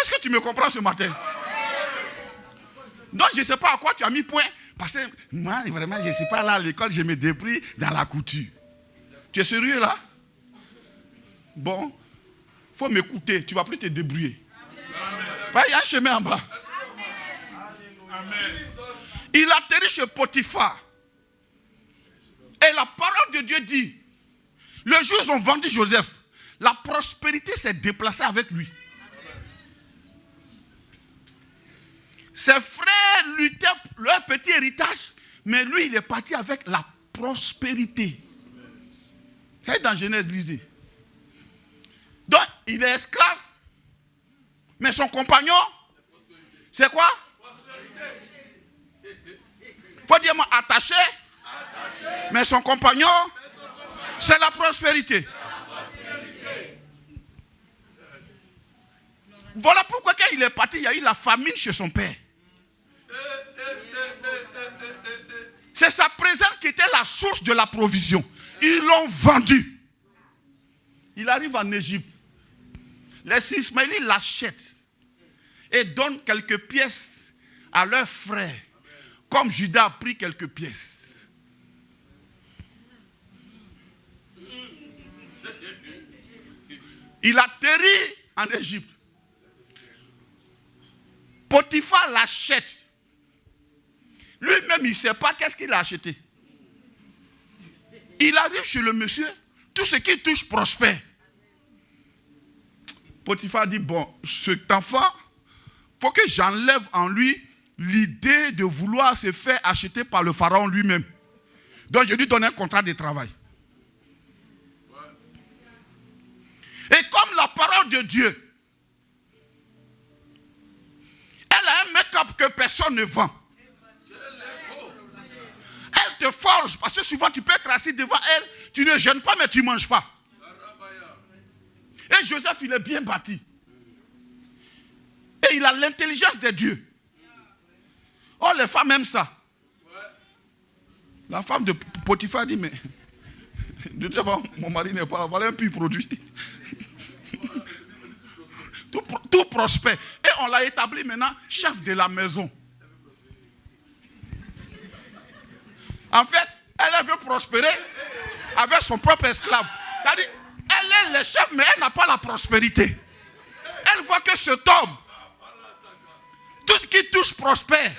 Est-ce que tu me comprends ce matin? Donc, je ne sais pas à quoi tu as mis point. Parce que moi, vraiment, je ne suis pas là à l'école, je me débrouille dans la couture. Tu es sérieux là? Bon, il faut m'écouter, tu ne vas plus te débrouiller. Il y a un chemin en bas. Il atterrit chez Potiphar. Et la parole de Dieu dit, le jour où ils ont vendu Joseph, la prospérité s'est déplacée avec lui. Ses frères luttaient leur petit héritage, mais lui, il est parti avec la prospérité. C'est dans Genèse, lisez. Donc, il est esclave, mais son compagnon, c'est quoi? Il faut dire attaché, mais son compagnon, c'est la prospérité. Voilà pourquoi quand il est parti, il y a eu la famine chez son père. C'est sa présence qui était la source de la provision. Ils l'ont vendu. Il arrive en Égypte. Les Ismaélites l'achètent et donnent quelques pièces à leurs frères, comme Judas a pris quelques pièces. Il atterrit en Égypte. Potiphar l'achète. Lui-même, il ne sait pas qu'est-ce qu'il a acheté. Il arrive chez le monsieur, tout ce qu'il touche prospère. Potiphar dit, bon, cet enfant, il faut que j'enlève en lui l'idée de vouloir se faire acheter par le pharaon lui-même. Donc je lui donne un contrat de travail. Et comme la parole de Dieu, elle a un make-up que personne ne vend. Elle te forge, parce que souvent tu peux être assis devant elle, tu ne jeûnes pas mais tu ne manges pas. Et Joseph, il est bien bâti. Et il a l'intelligence de Dieu. Oh, les femmes aiment ça. La femme de Potiphar dit, mais de Dieu, mon mari n'est pas là, voilà un puits produit. Tout prospère. Et on l'a établi maintenant chef de la maison. En fait, elle veut prospérer avec son propre esclave. C'est-à-dire, elle est le chef, mais elle n'a pas la prospérité. Elle voit que cet homme, tout ce qui touche prospère.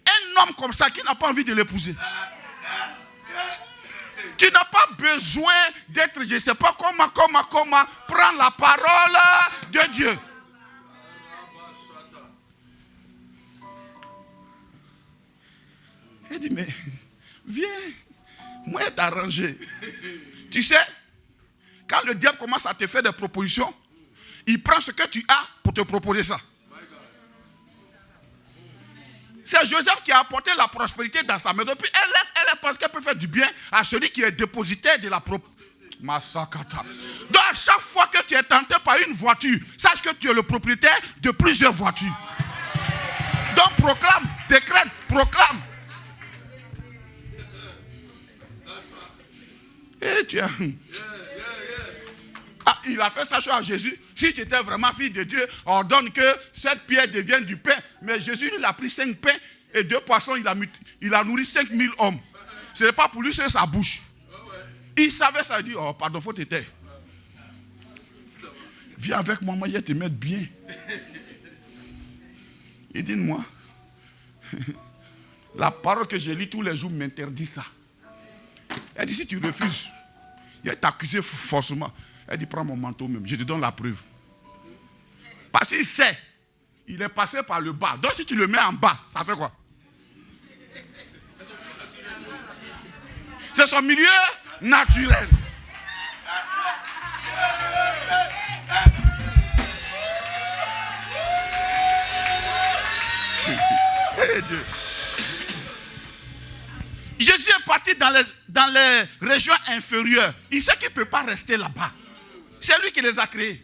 Un homme comme ça qui n'a pas envie de l'épouser. Tu n'as pas besoin d'être, je ne sais pas comment, prendre la parole de Dieu. Elle dit, mais viens, moi t'arranger. Tu sais, quand le diable commence à te faire des propositions, il prend ce que tu as pour te proposer ça. C'est Joseph qui a apporté la prospérité dans sa maison. Puis elle pense qu'elle peut faire du bien à celui qui est dépositaire de la propriété. Massakata. Donc à chaque fois que tu es tenté par une voiture, sache que tu es le propriétaire de plusieurs voitures. Donc proclame, décrète, proclame. Et tu as... Ah, il a fait ça chose à Jésus. Si tu étais vraiment fille de Dieu, ordonne que cette pierre devienne du pain. Mais Jésus, il a pris 5 pains et 2 poissons. Il a nourri 5000 hommes. Ce n'est pas pour lui, c'est sa bouche. Il savait ça. Il dit, oh, pardon, faut te taire. Viens avec moi, moi, je vais te mettre bien. Il dit, moi, la parole que je lis tous les jours m'interdit ça. Elle dit, si tu refuses, il va t'accuser forcément. Elle dit, prends mon manteau même, je te donne la preuve. Parce qu'il sait, il est passé par le bas. Donc si tu le mets en bas, ça fait quoi? C'est son milieu naturel. Hey, Dieu. Jésus est parti dans les régions inférieures. Il sait qu'il ne peut pas rester là-bas. C'est lui qui les a créés.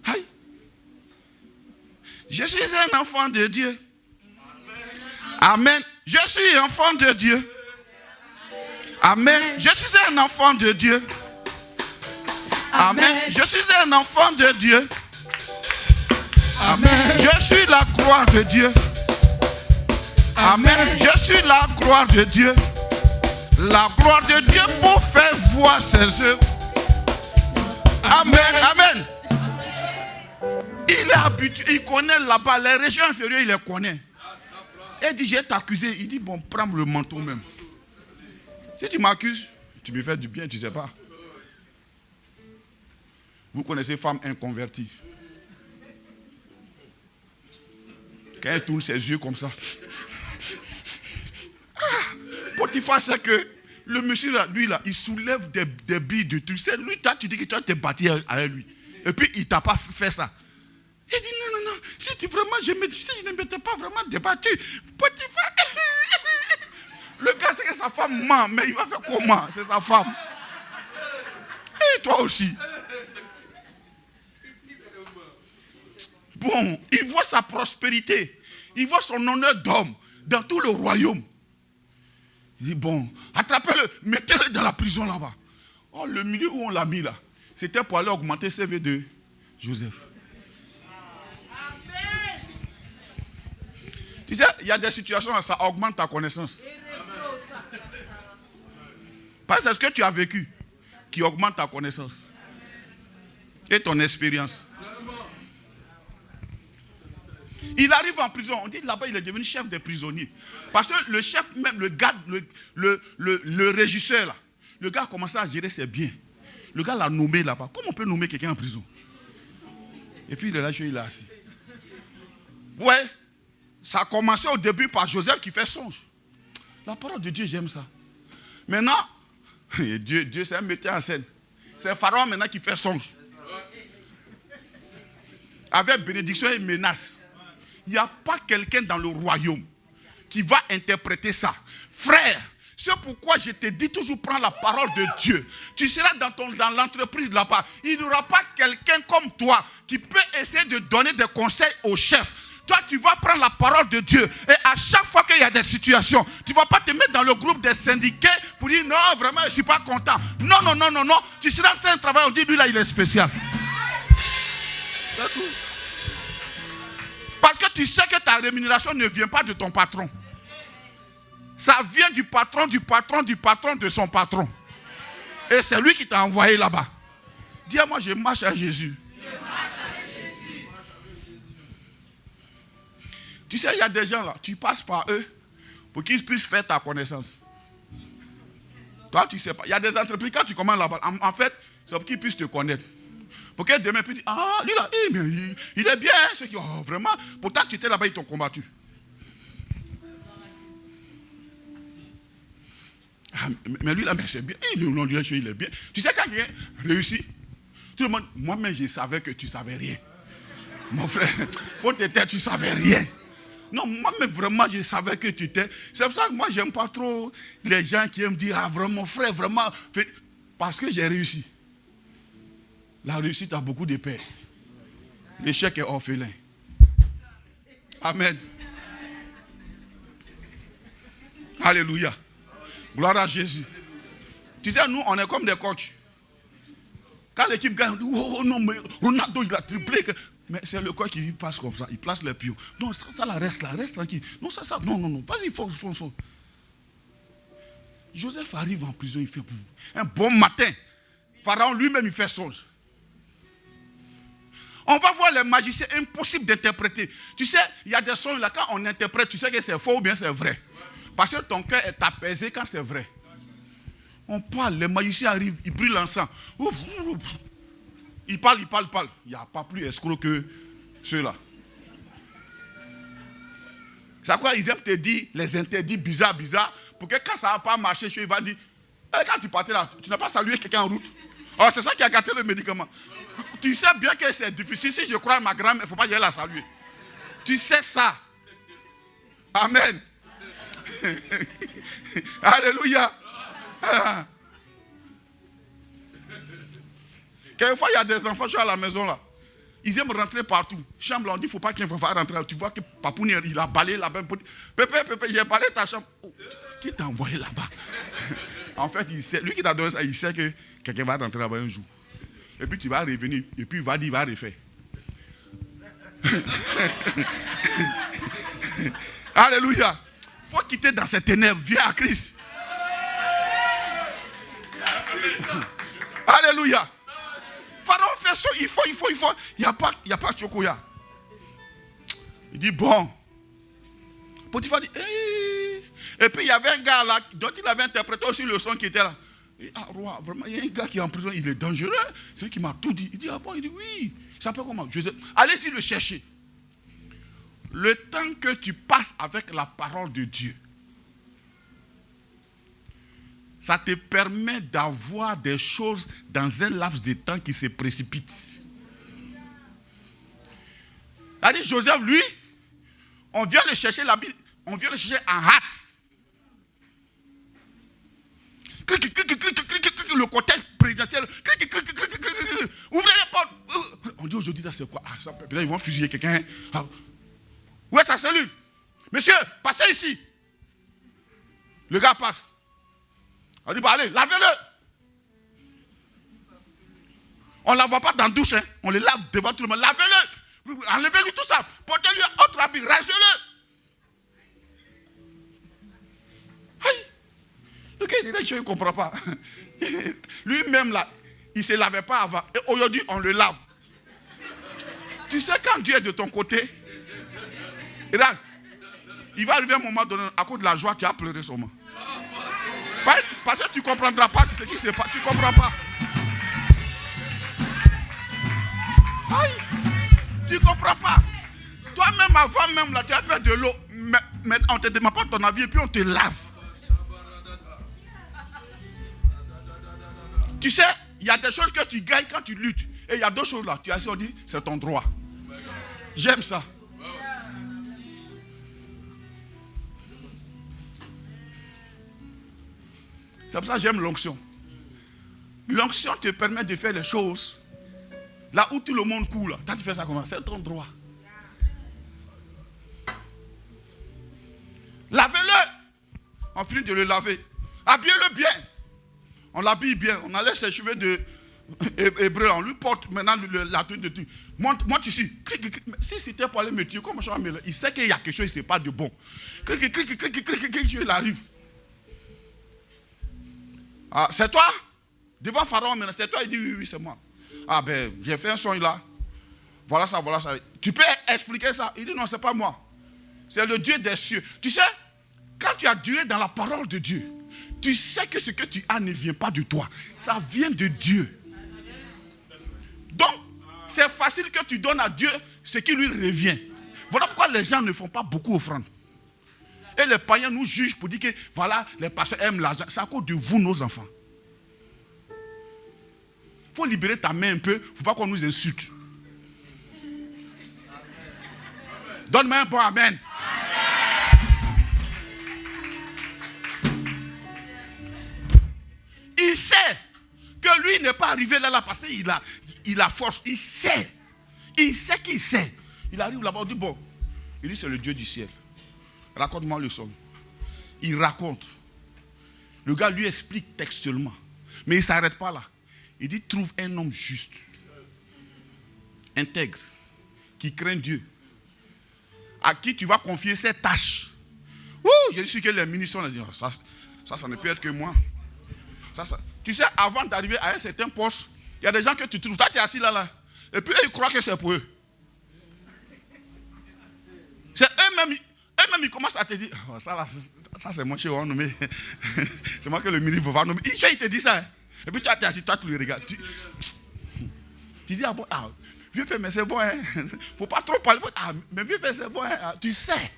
Aïe. Je suis un enfant de Dieu. Amen. Je suis enfant de Dieu. Amen. Je suis un enfant de Dieu. Amen. Je suis un enfant de Dieu. Amen. Je suis la gloire de Dieu. Amen. Je suis la gloire de Dieu. La gloire de Dieu pour faire voir ses œuvres. Amen. Amen. Il est habitué, il connaît là-bas, les régions inférieures, il les connaît. Il dit, je vais t'accuser. Il dit, bon, prends le manteau même. Si tu m'accuses, tu me fais du bien, tu ne sais pas. Vous connaissez femme inconvertie. Quand elle tourne ses yeux comme ça. Potiphar sait que le monsieur, là, lui, là, il soulève des billes de trucs. C'est lui, tu dis que tu vas te battre avec lui. Et puis, il ne t'a pas fait ça. Il dit, non, si tu vraiment, je ne m'étais pas vraiment débattu. Potiphar, le gars, c'est que sa femme ment, mais il va faire comment? C'est sa femme. Et toi aussi. Bon, il voit sa prospérité. Il voit son honneur d'homme dans tout le royaume. Il dit, bon, attrapez-le, mettez-le dans la prison là-bas. Oh, le milieu où on l'a mis là, c'était pour aller augmenter le CV de Joseph. Amen. Tu sais, il y a des situations où ça augmente ta connaissance. Amen. Parce que c'est ce que tu as vécu qui augmente ta connaissance et ton expérience. Il arrive en prison. On dit là-bas, il est devenu chef des prisonniers. Parce que le chef, même le gars, le régisseur, là, le gars a commencé à gérer ses biens. Le gars l'a nommé là-bas. Comment on peut nommer quelqu'un en prison? Et puis il est là, il est assis. Ouais, ça a commencé au début par Joseph qui fait songe. La parole de Dieu, j'aime ça. Maintenant, Dieu c'est un metteur en scène. C'est Pharaon maintenant qui fait songe. Avec bénédiction et menace. Il n'y a pas quelqu'un dans le royaume qui va interpréter ça. Frère, c'est pourquoi je te dis toujours prends la parole de Dieu. Tu seras dans l'entreprise là-bas. Il n'y aura pas quelqu'un comme toi qui peut essayer de donner des conseils au chef. Toi, tu vas prendre la parole de Dieu. Et à chaque fois qu'il y a des situations, tu ne vas pas te mettre dans le groupe des syndiqués pour dire non, vraiment, je ne suis pas content. Non, non, non, non, non. Tu seras en train de travailler. On dit, lui là, il est spécial. C'est tout. Parce que tu sais que ta rémunération ne vient pas de ton patron. Ça vient du patron, du patron, du patron de son patron. Et c'est lui qui t'a envoyé là-bas. Dis-moi, je marche à Jésus. Tu sais, il y a des gens là, tu passes par eux pour qu'ils puissent faire ta connaissance. Toi, tu ne sais pas. Il y a des entreprises, quand tu commandes là-bas, en fait, c'est pour qu'ils puissent te connaître. Pour que demain, tu dis, ah, lui là, il est bien. Hein, ceux qui, oh, vraiment, pourtant tu étais là-bas, ils t'ont combattu. Ah, mais lui là, mais c'est bien. Il est bien. Tu sais, quand quelqu'un réussit, tout le monde, moi-même, je savais que tu ne savais rien. Mon frère, faut te taire, tu ne savais rien. Non, moi-même, vraiment, je savais que tu étais. C'est pour ça que moi, je n'aime pas trop les gens qui aiment dire, ah, vraiment, frère, vraiment. Parce que j'ai réussi. La réussite a beaucoup de paix. L'échec est orphelin. Amen. Alléluia. Gloire à Jésus. Tu sais, nous, on est comme des coachs. Quand l'équipe gagne, on dit, oh non, mais Ronaldo, il a triplé. Mais c'est le coach qui passe comme ça. Il place les pions. Non, ça là, reste tranquille. Non, ça, non, non, non. Vas-y, fonce. Joseph arrive en prison, il fait un bon matin. Pharaon lui-même, il fait songe. On va voir les magiciens, impossible d'interpréter. Tu sais, il y a des songes là, quand on interprète, tu sais que c'est faux ou bien c'est vrai. Parce que ton cœur est apaisé quand c'est vrai. On parle, les magiciens arrivent, ils brûlent l'encens. Ils parlent. Il n'y a pas plus escroc que ceux-là. C'est quoi ils aiment te dire les interdits bizarres, pour que quand ça ne va pas marcher, il va dire, quand tu partais là, tu n'as pas salué quelqu'un en route. Alors c'est ça qui a gâté le médicament. Tu sais bien que c'est difficile. Si je crois à ma grand-mère, il ne faut pas y aller la saluer. Tu sais ça. Amen. Alléluia. Quelquefois, il y a des enfants, je suis à la maison là. Ils aiment rentrer partout. Chambre, on dit, il ne faut pas qu'il faut rentrer. Tu vois que Papouni, il a balayé là-bas. Pépé, j'ai balayé ta chambre. Oh, qui t'a envoyé là-bas? En fait, il sait, lui qui t'a donné ça, il sait que quelqu'un va rentrer là-bas un jour. Et puis tu vas revenir. Et puis il va dire, il va refaire. Alléluia. Il faut quitter dans cette ténèbres. Viens à Christ. Alléluia. Pharaon fait ça. Il faut. Il n'y a pas de chocolat. Il dit, bon. Potiphar dit, hey. Et puis il y avait un gars là, dont il avait interprété aussi le son qui était là. Et, ah, roi, vraiment, il y a un gars qui est en prison, il est dangereux. C'est lui qui m'a tout dit. Il dit, ah bon, il dit, oui. Il s'appelle comment? Joseph. Allez-y le chercher. Le temps que tu passes avec la parole de Dieu, ça te permet d'avoir des choses dans un laps de temps qui se précipitent. C'est-à-dire, Joseph, lui, on vient le chercher la Bible, on vient le chercher en hâte. Le côté présidentiel. Ouvrez les portes. On dit aujourd'hui, c'est quoi? Ah, ça, là, ils vont fusiller quelqu'un. Ah. Où est sa cellule? Monsieur, passez ici. Le gars passe. On dit, bah, allez, lavez-le. On ne la voit pas dans la douche. Hein. On le lave devant tout le monde. Lavez-le. Enlevez-lui tout ça. Portez-lui un autre habit. Rasez-le. Le gars, il ne comprend pas. Lui-même, là, il ne se lavait pas avant. Et aujourd'hui, on le lave. Tu sais, quand Dieu est de ton côté, regarde, il va arriver un moment donné, à cause de la joie, tu as pleuré sûrement. Parce que tu ne comprendras pas ce qui se passe. Tu ne comprends pas. Aïe, tu ne comprends pas. Toi-même, avant même, là, tu as peur de l'eau. Mais on ne te demande pas ton avis et puis on te lave. Tu sais, il y a des choses que tu gagnes quand tu luttes. Et il y a d'autres choses là. Tu as assis, on dit, c'est ton droit. J'aime ça. C'est pour ça que j'aime l'onction. L'onction te permet de faire les choses là où tout le monde coule. Quand tu fais ça comment? C'est ton droit. Lavez-le. On finit de le laver. Habillez-le bien. On l'habille bien. On enlève ses cheveux de hébreu. On lui porte maintenant la truc de tout. Monte ici. Si c'était pour aller me tuer, comment je vais me le... Il sait qu'il y a quelque chose, c'est pas de bon. Il arrive. Ah, c'est toi? Devant Pharaon, maintenant, c'est toi? Il dit oui, c'est moi. Ah ben, j'ai fait un son là. Voilà ça, voilà ça. Tu peux expliquer ça? Il dit non, c'est pas moi. C'est le Dieu des cieux. Tu sais, quand tu as duré dans la parole de Dieu, tu sais que ce que tu as ne vient pas de toi. Ça vient de Dieu. Donc, c'est facile que tu donnes à Dieu ce qui lui revient. Voilà pourquoi les gens ne font pas beaucoup offrande. Et les païens nous jugent pour dire que, voilà, les pasteurs aiment l'argent. C'est à cause de vous, nos enfants. Il faut libérer ta main un peu. Il ne faut pas qu'on nous insulte. Donne-moi un bon amen. Il sait que lui n'est pas arrivé là parce qu'il a force. Il sait. Il sait qu'il sait. Il arrive là-bas, il dit bon. Il dit c'est le Dieu du ciel. Raconte-moi le son. Il raconte. Le gars lui explique textuellement. Mais il ne s'arrête pas là. Il dit trouve un homme juste, intègre, qui craint Dieu, à qui tu vas confier ces tâches. Ouh, je suis que les ministres ont dit ça ne peut être que moi. Ça. Tu sais, avant d'arriver à un certain poste, il y a des gens que tu trouves. Toi, tu es assis là. Et puis, ils croient que c'est pour eux. C'est eux-mêmes, ils commencent à te dire, oh, ça c'est moi qui vais nommer. C'est moi que le ministre va nommer. Il te dit ça. Hein. Et puis, toi, tu es assis, toi, tu le regardes. Tu dis, vieux père, mais c'est bon. Il ne faut pas trop parler. Mais vieux père, c'est bon. Hein. Tu sais.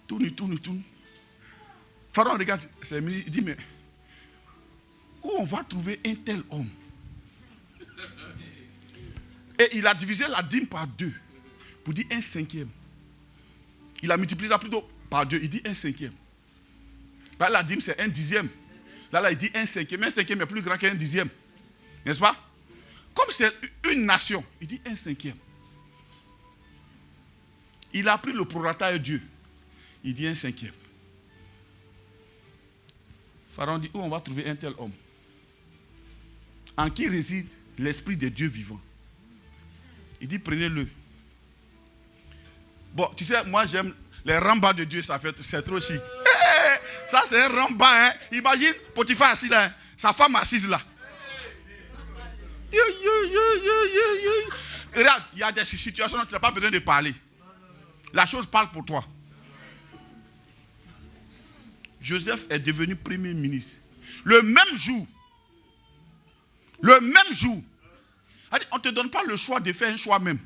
Tourne. Pharaon regarde, il dit, mais où on va trouver un tel homme? Et il a divisé la dîme par 2 pour dire 1/5. Il a multiplié ça plutôt par 2, il dit 1/5. Là, la dîme c'est 1/10. Là, il dit 1/5. 1/5 est plus grand qu'un 10e. N'est-ce pas? Comme c'est une nation, il dit 1/5. Il a pris le prorata à Dieu. Il dit 1/5. Pharaon dit, où on va trouver un tel homme? En qui réside l'esprit de Dieu vivant? Il dit, prenez-le. Bon, tu sais, moi j'aime les rambas de Dieu, c'est trop chic. Ça c'est un ramba, hein. Imagine Potiphar assis là, hein. Sa femme assise là. Regarde, il y a des situations où tu n'as pas besoin de parler. La chose parle pour toi. Joseph est devenu premier ministre. Le même jour. On ne te donne pas le choix de faire un choix même.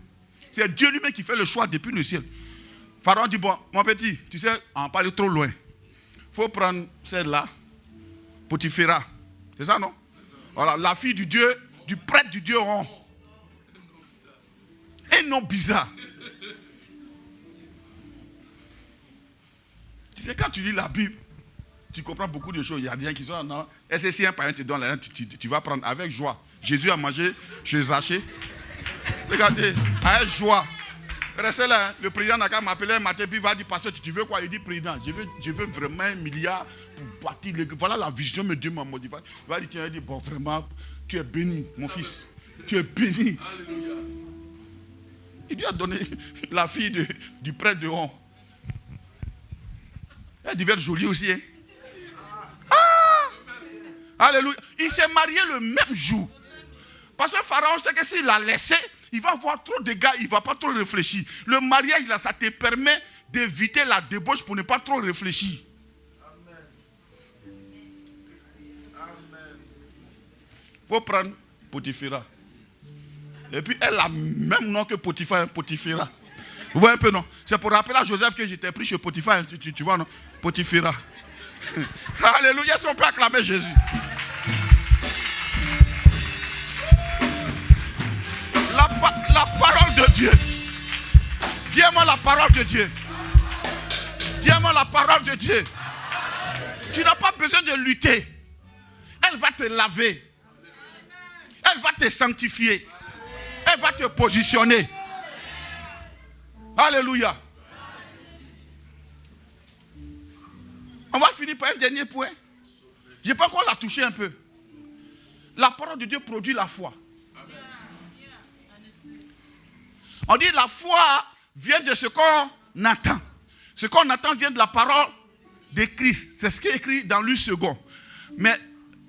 C'est Dieu lui-même qui fait le choix depuis le ciel. Pharaon dit, bon, mon petit, tu sais, on parle trop loin. Il faut prendre celle-là, Potiphera. C'est ça, non? Voilà, la fille du Dieu, du prêtre du Dieu rond. Un nom bizarre. Tu sais, quand tu lis la Bible, tu comprends beaucoup de choses. Il y a des gens qui sont non. Et c'est si un parent te donne là, tu vas prendre avec joie. Jésus a mangé chez Zachée. Regardez, avec joie. Restez là, hein. Le président n'a qu'à m'appeler un matin, puis il va dire, pasteur, tu veux quoi? Il dit, président, je veux vraiment 1 milliard pour bâtir. Voilà la vision que Dieu m'a motivé. Il va dire, tiens, il dit, bon, vraiment, tu es béni, mon fils. Tu es béni. Alléluia. Il lui a donné la fille du prêtre de Hon. Elle devait être jolie aussi, hein. Alléluia. Il s'est marié le même jour. Parce que Pharaon sait que s'il l'a laissé, il va avoir trop de gars, il ne va pas trop réfléchir. Le mariage, là, ça te permet d'éviter la débauche pour ne pas trop réfléchir. Amen. Il faut prendre Potiphera. Et puis elle a le même nom que Potiphar, Potiphera. Vous voyez un peu, non? C'est pour rappeler à Joseph que j'étais pris chez Potiphar, tu vois, non? Potiphera. Alléluia, si on peut acclamer Jésus. La parole de Dieu. Dis-moi la parole de Dieu. Dis-moi la parole de Dieu. Tu n'as pas besoin de lutter. Elle va te laver. Elle va te sanctifier. Elle va te positionner. Alléluia. On va finir par un dernier point. Je peux encore la toucher un peu. La parole de Dieu produit la foi. On dit la foi vient de ce qu'on attend. Ce qu'on attend vient de la parole de Christ. C'est ce qui est écrit dans Luc 2. Mais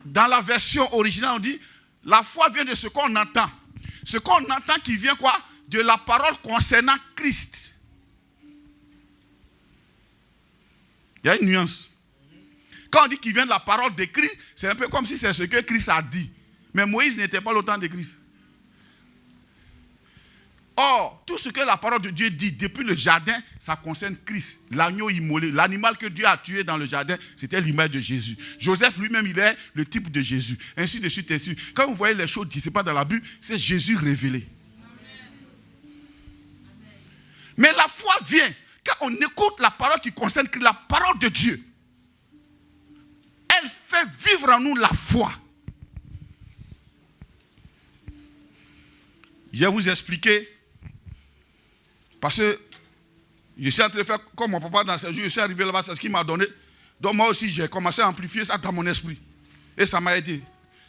dans la version originale, on dit la foi vient de ce qu'on entend. Ce qu'on entend qui vient quoi? De la parole concernant Christ. Il y a une nuance. Quand on dit qu'il vient de la parole de Christ, c'est un peu comme si c'est ce que Christ a dit. Mais Moïse n'était pas le temps de Christ. Or, tout ce que la parole de Dieu dit depuis le jardin, ça concerne Christ, l'agneau immolé. L'animal que Dieu a tué dans le jardin, c'était l'image de Jésus. Joseph lui-même, il est le type de Jésus. Ainsi de suite, ainsi de suite. Quand vous voyez les choses qui ne sont pas dans la Bible, c'est Jésus révélé. Mais la foi vient quand on écoute la parole qui concerne Christ, la parole de Dieu. Elle fait vivre en nous la foi. Je vais vous expliquer. Parce que je suis en train de faire comme mon papa dans ce jour, je suis arrivé là-bas, c'est ce qu'il m'a donné. Donc moi aussi, j'ai commencé à amplifier ça dans mon esprit. Et ça m'a aidé.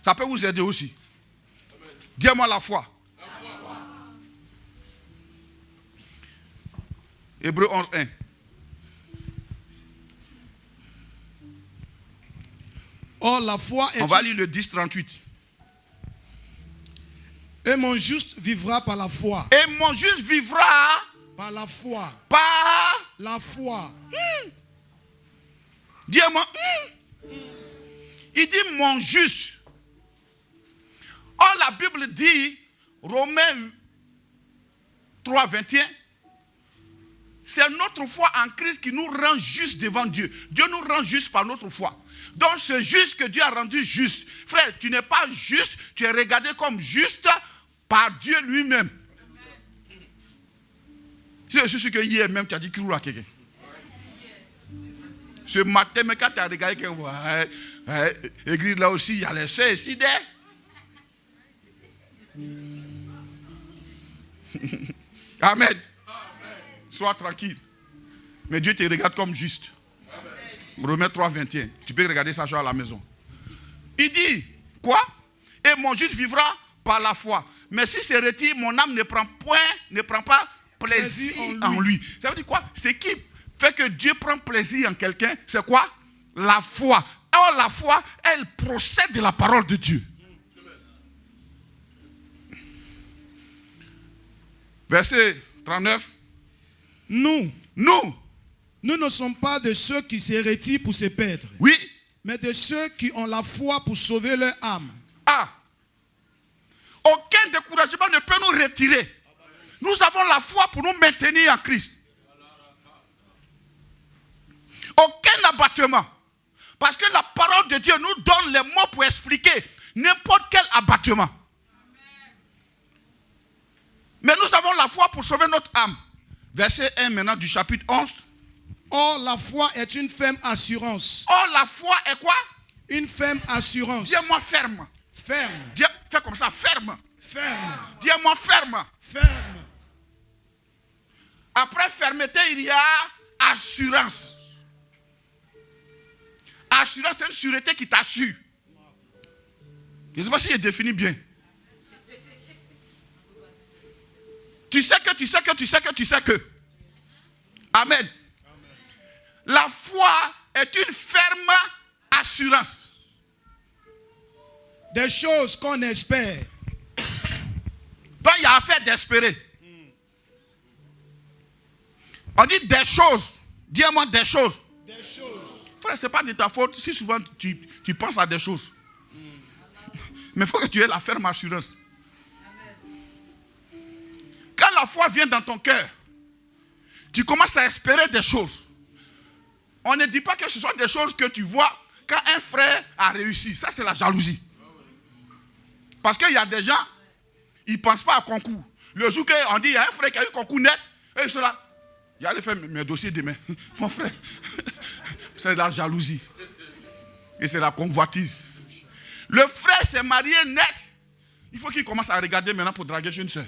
Ça peut vous aider aussi. Dis-moi la foi. Hébreux 11, 1. Or, la foi est... On va lire le 10, 38. Et mon juste vivra par la foi. Et mon juste vivra par la foi. Par la foi. Dis-moi. Il dit mon juste. Or, la Bible dit, Romains 3, 21, c'est notre foi en Christ qui nous rend juste devant Dieu. Dieu nous rend juste par notre foi. Donc, ce juste que Dieu a rendu juste. Frère, tu n'es pas juste, tu es regardé comme juste par Dieu lui-même. C'est sûr que hier même, tu as dit qu'il à quelqu'un. Ce matin, mais quand tu as regardé l'église là aussi, il y a les sœurs ici. Amen. Sois tranquille. Mais Dieu te regarde comme juste. Romains 3, 21. Tu peux regarder ça à la maison. Il dit, quoi? Et mon juste vivra par la foi. Mais si se retire, mon âme ne prend pas plaisir en lui. Ça veut dire quoi? Ce qui fait que Dieu prend plaisir en quelqu'un, c'est quoi? La foi. Or, la foi, elle procède de la parole de Dieu. Verset 39. Nous ne sommes pas de ceux qui se retirent pour se perdre. Oui. Mais de ceux qui ont la foi pour sauver leur âme. Ah. Aucun découragement ne peut nous retirer. Nous avons la foi pour nous maintenir en Christ. Aucun abattement. Parce que la parole de Dieu nous donne les mots pour expliquer n'importe quel abattement. Mais nous avons la foi pour sauver notre âme. Verset 1 maintenant du chapitre 11. Or, la foi est une ferme assurance. Or, la foi est quoi? Une ferme assurance. Dis-moi ferme. Ferme. Fais comme ça, ferme. Ferme. Dis-moi ferme. Ferme. Après fermeté, il y a assurance. Assurance, c'est une sûreté qui t'assure. Je ne sais pas si je définis bien. Tu sais que. Amen. La foi est une ferme assurance. Des choses qu'on espère. Donc il y a affaire d'espérer. On dit des choses. Dis-moi des choses. Des choses. Frère, ce n'est pas de ta faute si souvent tu penses à des choses. Mais il faut que tu aies la ferme assurance. la foi vient dans ton cœur, tu commences à espérer des choses. On ne dit pas que ce sont des choses que tu vois quand un frère a réussi. Ça, c'est la jalousie. Parce qu'il y a des gens, ils ne pensent pas à concours. Le jour qu'on dit, il y a un frère qui a eu concours net, et ils sont là. Il allait faire mes dossiers demain. Mon frère, c'est la jalousie. Et c'est la convoitise. Le frère s'est marié net. Il faut qu'il commence à regarder maintenant pour draguer une soeur.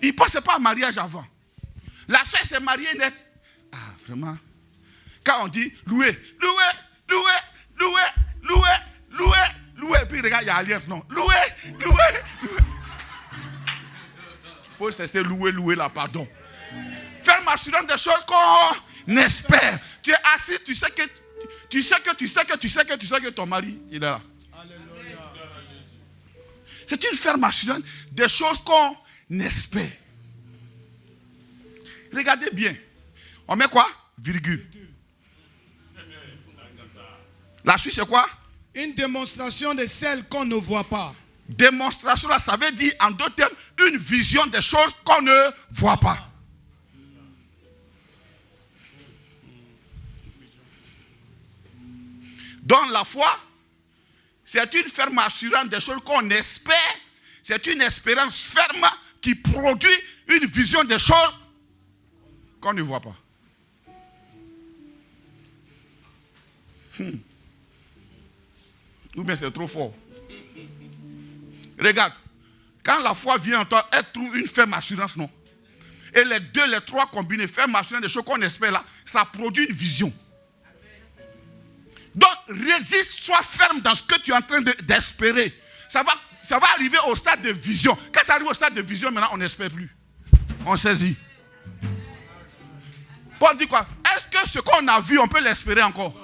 Il ne pensait pas à mariage avant. La soeur s'est mariée net. Ah, vraiment. Quand on dit louer, puis regarde, il y a alliance, non. Louer. Il faut cesser louer là, pardon. Faire m'assurer des choses qu'on espère. Tu es assis, tu sais que ton mari, il est là. C'est une ferme assurance des choses qu'on espère. Regardez bien. On met quoi? Virgule. La suite, c'est quoi? Une démonstration de celles qu'on ne voit pas. Démonstration, là, ça veut dire, en d'autres termes, une vision des choses qu'on ne voit pas. Donc, la foi, c'est une ferme assurance des choses qu'on espère. C'est une espérance ferme qui produit une vision des choses qu'on ne voit pas. Ou bien c'est trop fort. Regarde, quand la foi vient en toi, elle trouve une ferme assurance, non? Et les deux, les trois combinés, ferme assurance des choses qu'on espère là, ça produit une vision. Donc, résiste, sois ferme dans ce que tu es en train d'espérer. Ça va arriver au stade de vision. Quand ça arrive au stade de vision, maintenant, on n'espère plus. On saisit. Paul dit quoi? Est-ce que ce qu'on a vu, on peut l'espérer encore?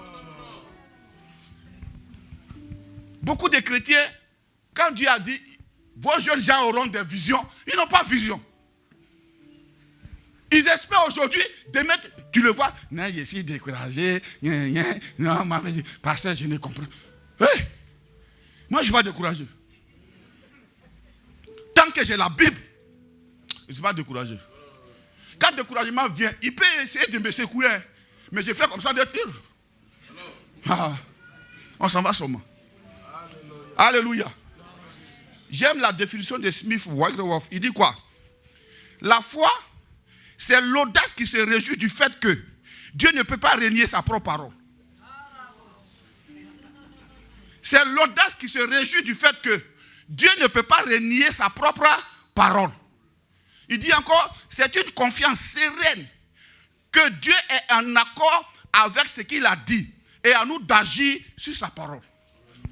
Beaucoup de chrétiens, quand Dieu a dit, vos jeunes gens auront des visions, ils n'ont pas vision. Ils espèrent aujourd'hui, demain, tu le vois, non, je suis découragé, non, pasteur, je ne comprends pas. Hey, moi, je ne suis pas découragé. Tant que j'ai la Bible, je ne suis pas découragé. Quand le découragement vient, il peut essayer de me secouer, mais je fais comme ça d'être ivre. On s'en va seulement. Alléluia. J'aime la définition de Smith Wigglesworth. Il dit quoi? La foi, c'est l'audace qui se réjouit du fait que Dieu ne peut pas renier sa propre parole. C'est l'audace qui se réjouit du fait que Dieu ne peut pas renier sa propre parole. Il dit encore, c'est une confiance sereine que Dieu est en accord avec ce qu'il a dit et à nous d'agir sur sa parole.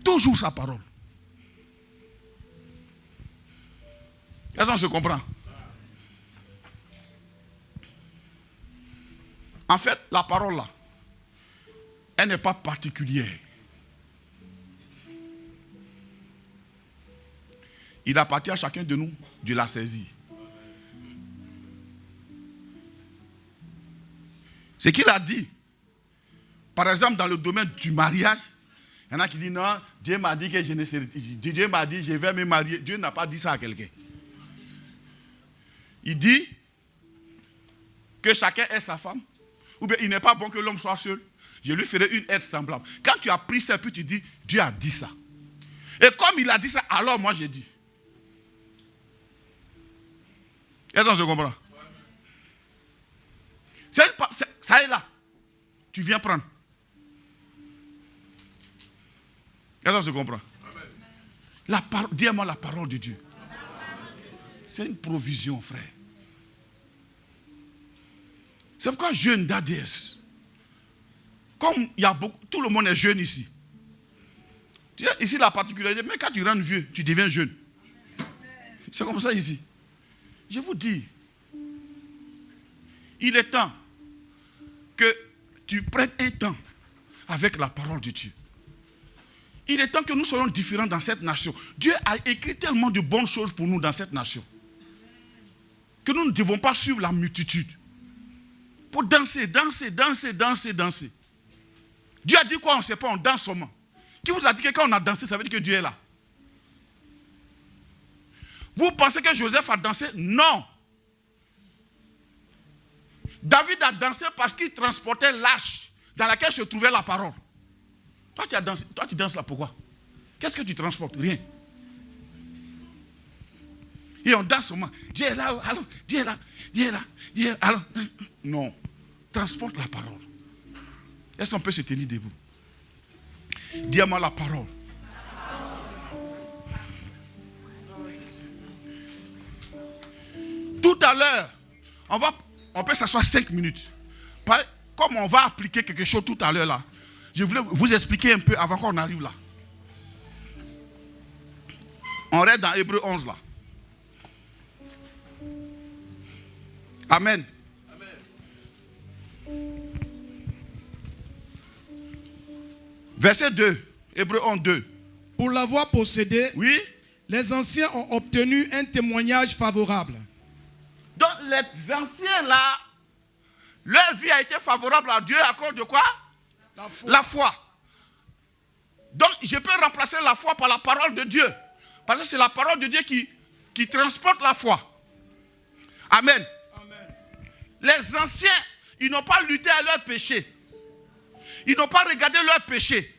Toujours sa parole. Est-ce qu'on se comprend? En fait, la parole là, elle n'est pas particulière. Il appartient à chacun de nous de la saisir. Ce qu'il a dit, par exemple dans le domaine du mariage, il y en a qui disent non, Dieu m'a dit que je ne sais pas. Dieu m'a dit je vais me marier. Dieu n'a pas dit ça à quelqu'un. Il dit que chacun ait sa femme. Ou bien il n'est pas bon que l'homme soit seul. Je lui ferai une aide semblable. Quand tu as pris ça, puis tu dis, Dieu a dit ça. Et comme il a dit ça, alors moi j'ai dit. Est-ce qu'on se comprend? Ça est là. Tu viens prendre. Est-ce qu'on se comprend? Dis-moi la parole de Dieu. C'est une provision, frère. C'est pourquoi jeune d'ADS. Comme il y a beaucoup, tout le monde est jeune ici. Tu sais, ici la particularité, mais quand tu rentres vieux, tu deviens jeune. C'est comme ça ici. Je vous dis, il est temps que tu prennes un temps avec la parole de Dieu. Il est temps que nous soyons différents dans cette nation. Dieu a écrit tellement de bonnes choses pour nous dans cette nation que nous ne devons pas suivre la multitude. Pour danser. Dieu a dit quoi? On ne sait pas, on danse seulement. Qui vous a dit que quand on a dansé, ça veut dire que Dieu est là? Vous pensez que Joseph a dansé? Non. David a dansé parce qu'il transportait l'arche dans laquelle se trouvait la parole. Toi, tu as dansé. Toi, tu danses là, pourquoi? Qu'est-ce que tu transportes? Rien. Et on danse seulement. Dieu est là, alors, Dieu est là, Dieu est là, Dieu est là, alors. Non. Transporte la parole. Est-ce qu'on peut se tenir debout? Dis-moi la parole. Tout à l'heure, on peut s'asseoir 5 minutes. Comme on va appliquer quelque chose tout à l'heure là, je voulais vous expliquer un peu avant qu'on arrive là. On reste dans Hébreux 11 là. Amen. Verset 2, Hébreux 11, 2. Pour l'avoir possédé, Oui. les anciens ont obtenu un témoignage favorable. Donc les anciens là, leur vie a été favorable à Dieu à cause de quoi? La foi. La foi. Donc je peux remplacer la foi par la parole de Dieu. Parce que c'est la parole de Dieu qui transporte la foi. Amen. Amen. Les anciens, ils n'ont pas lutté à leur péché. Ils n'ont pas regardé leur péché.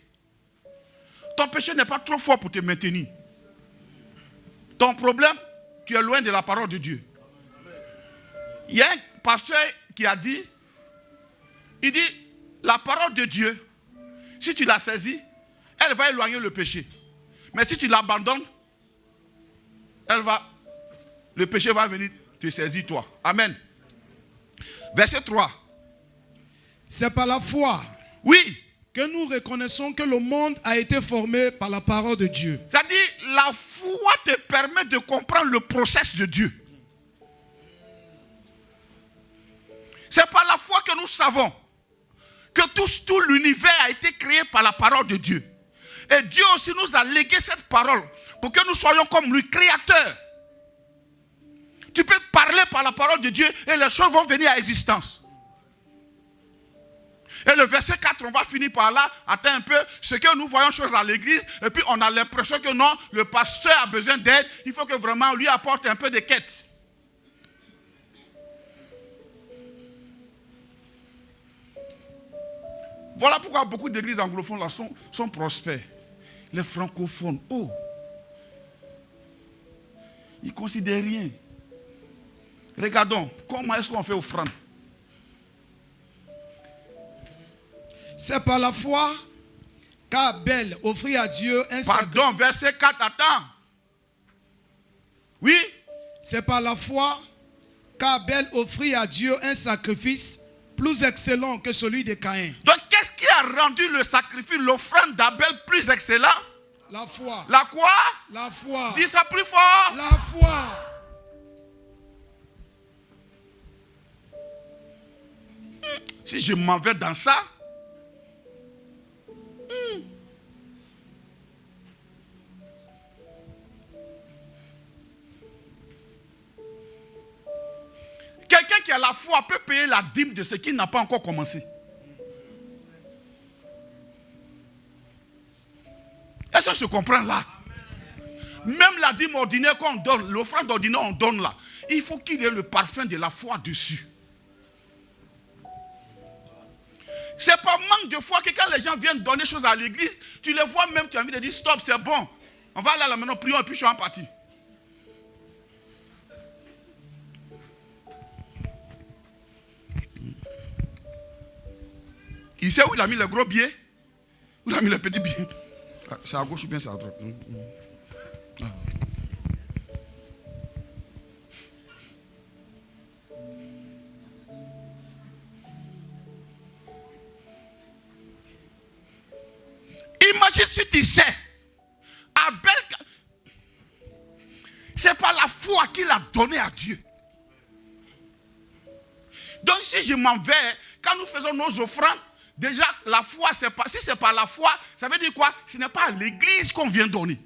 Ton péché n'est pas trop fort pour te maintenir. Ton problème, tu es loin de la parole de Dieu. Il y a un pasteur qui a dit, il dit, la parole de Dieu, si tu la saisis, elle va éloigner le péché. Mais si tu l'abandonnes, le péché va venir te saisir toi. Amen. Verset 3. C'est par la foi, oui, que nous reconnaissons que le monde a été formé par la parole de Dieu. C'est-à-dire, la foi te permet de comprendre le processus de Dieu. C'est par la foi que nous savons que tout l'univers a été créé par la parole de Dieu. Et Dieu aussi nous a légué cette parole pour que nous soyons comme lui, créateurs. Tu peux parler par la parole de Dieu et les choses vont venir à existence. Et le verset 4, on va finir par là, attends un peu, c'est que nous voyons choses à l'église, et puis on a l'impression que non, le pasteur a besoin d'aide, il faut que vraiment lui apporte un peu de quête. Voilà pourquoi beaucoup d'églises anglophones là sont prospères. Les francophones, oh, ils ne considèrent rien. Regardons, comment est-ce qu'on fait offrande? C'est par la foi qu'Abel offrit à Dieu un sacrifice. Pardon, verset 4, attends. Oui? C'est par la foi qu'Abel offrit à Dieu un sacrifice plus excellent que celui de Caïn. Donc, qu'est-ce qui a rendu le sacrifice, l'offrande d'Abel plus excellent? La foi. La quoi? La foi. Dis ça plus fort. La foi. Si je m'en vais dans ça, quelqu'un qui a la foi peut payer la dîme de ce qui n'a pas encore commencé. Est-ce que je comprends là? Même la dîme ordinaire qu'on donne, l'offrande ordinaire on donne là, il faut qu'il y ait le parfum de la foi dessus. C'est pas manque de foi que quand les gens viennent donner choses à l'église, tu les vois même, tu as envie de dire stop, c'est bon. On va aller à la maison, prions et puis je suis en partie. Il sait où il a mis les gros billets? Où il a mis les petits billets? C'est à gauche ou bien c'est à droite? Imagine si tu sais, Abel, c'est pas la foi qu'il a donnée à Dieu. Donc si je m'en vais, quand nous faisons nos offrandes, déjà la foi, c'est pas, si c'est pas la foi, ça veut dire quoi? Ce n'est pas à l'église qu'on vient donner.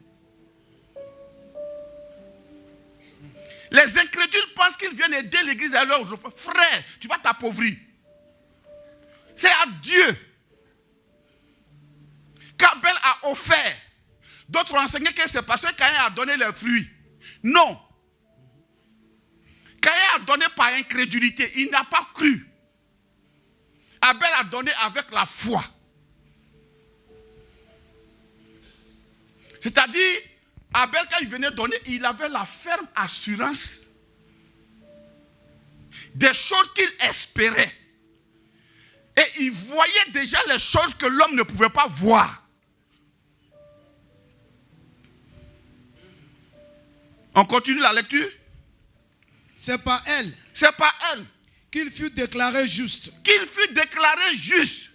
Les incrédules pensent qu'ils viennent aider l'église à leurs offrandes. Frère, tu vas t'appauvrir. C'est à Dieu qu'Abel a offert. D'autres ont enseigné que c'est parce que Caïn a donné les fruits. Non. Caïn a donné par incrédulité. Il n'a pas cru. Abel a donné avec la foi. C'est-à-dire, Abel, quand il venait donner, il avait la ferme assurance des choses qu'il espérait. Et il voyait déjà les choses que l'homme ne pouvait pas voir. On continue la lecture. C'est par elle C'est par elle qu'il fut déclaré juste. qu'il fut déclaré juste.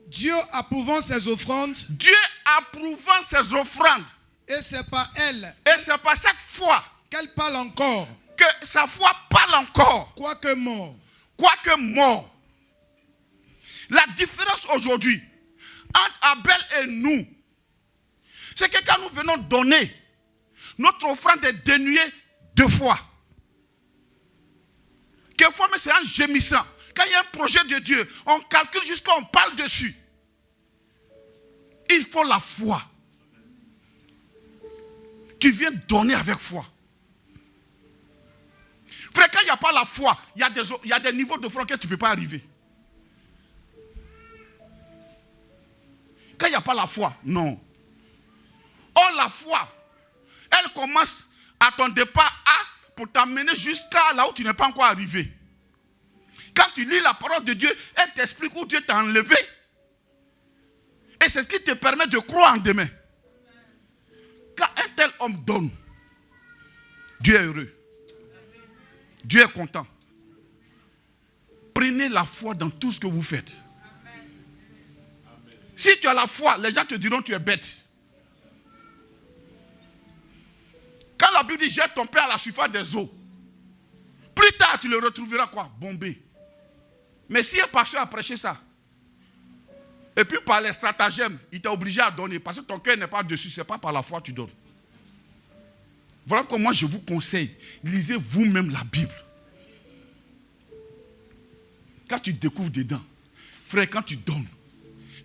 Dieu approuvant ses offrandes, Dieu approuvant ses offrandes. et c'est par elle Et c'est par cette foi qu'elle parle encore, que sa foi parle encore, quoique mort. quoique mort. La différence aujourd'hui entre Abel et nous, c'est que quand nous venons donner, notre offrande est dénuée de foi. Quelquefois, mais c'est en gémissant. Quand il y a un projet de Dieu, on calcule jusqu'à on parle dessus. Il faut la foi. Tu viens donner avec foi. Frère, quand il n'y a pas la foi, il y a des niveaux de foi auxquels tu ne peux pas arriver. Quand il n'y a pas la foi, non. Or, la foi, elle commence à ton départ A pour t'amener jusqu'à là où tu n'es pas encore arrivé. Quand tu lis la parole de Dieu, elle t'explique où Dieu t'a enlevé. Et c'est ce qui te permet de croire en demain. Quand un tel homme donne, Dieu est heureux. Dieu est content. Prenez la foi dans tout ce que vous faites. Si tu as la foi, les gens te diront que tu es bête. Quand la Bible dit jette ton père à la surface des eaux, plus tard tu le retrouveras quoi? Bombé. Mais si un pasteur a prêché ça, et puis par les stratagèmes, il t'a obligé à donner, parce que ton cœur n'est pas dessus, ce n'est pas par la foi que tu donnes. Voilà comment je vous conseille, lisez vous-même la Bible. Quand tu découvres dedans, frère, quand tu donnes,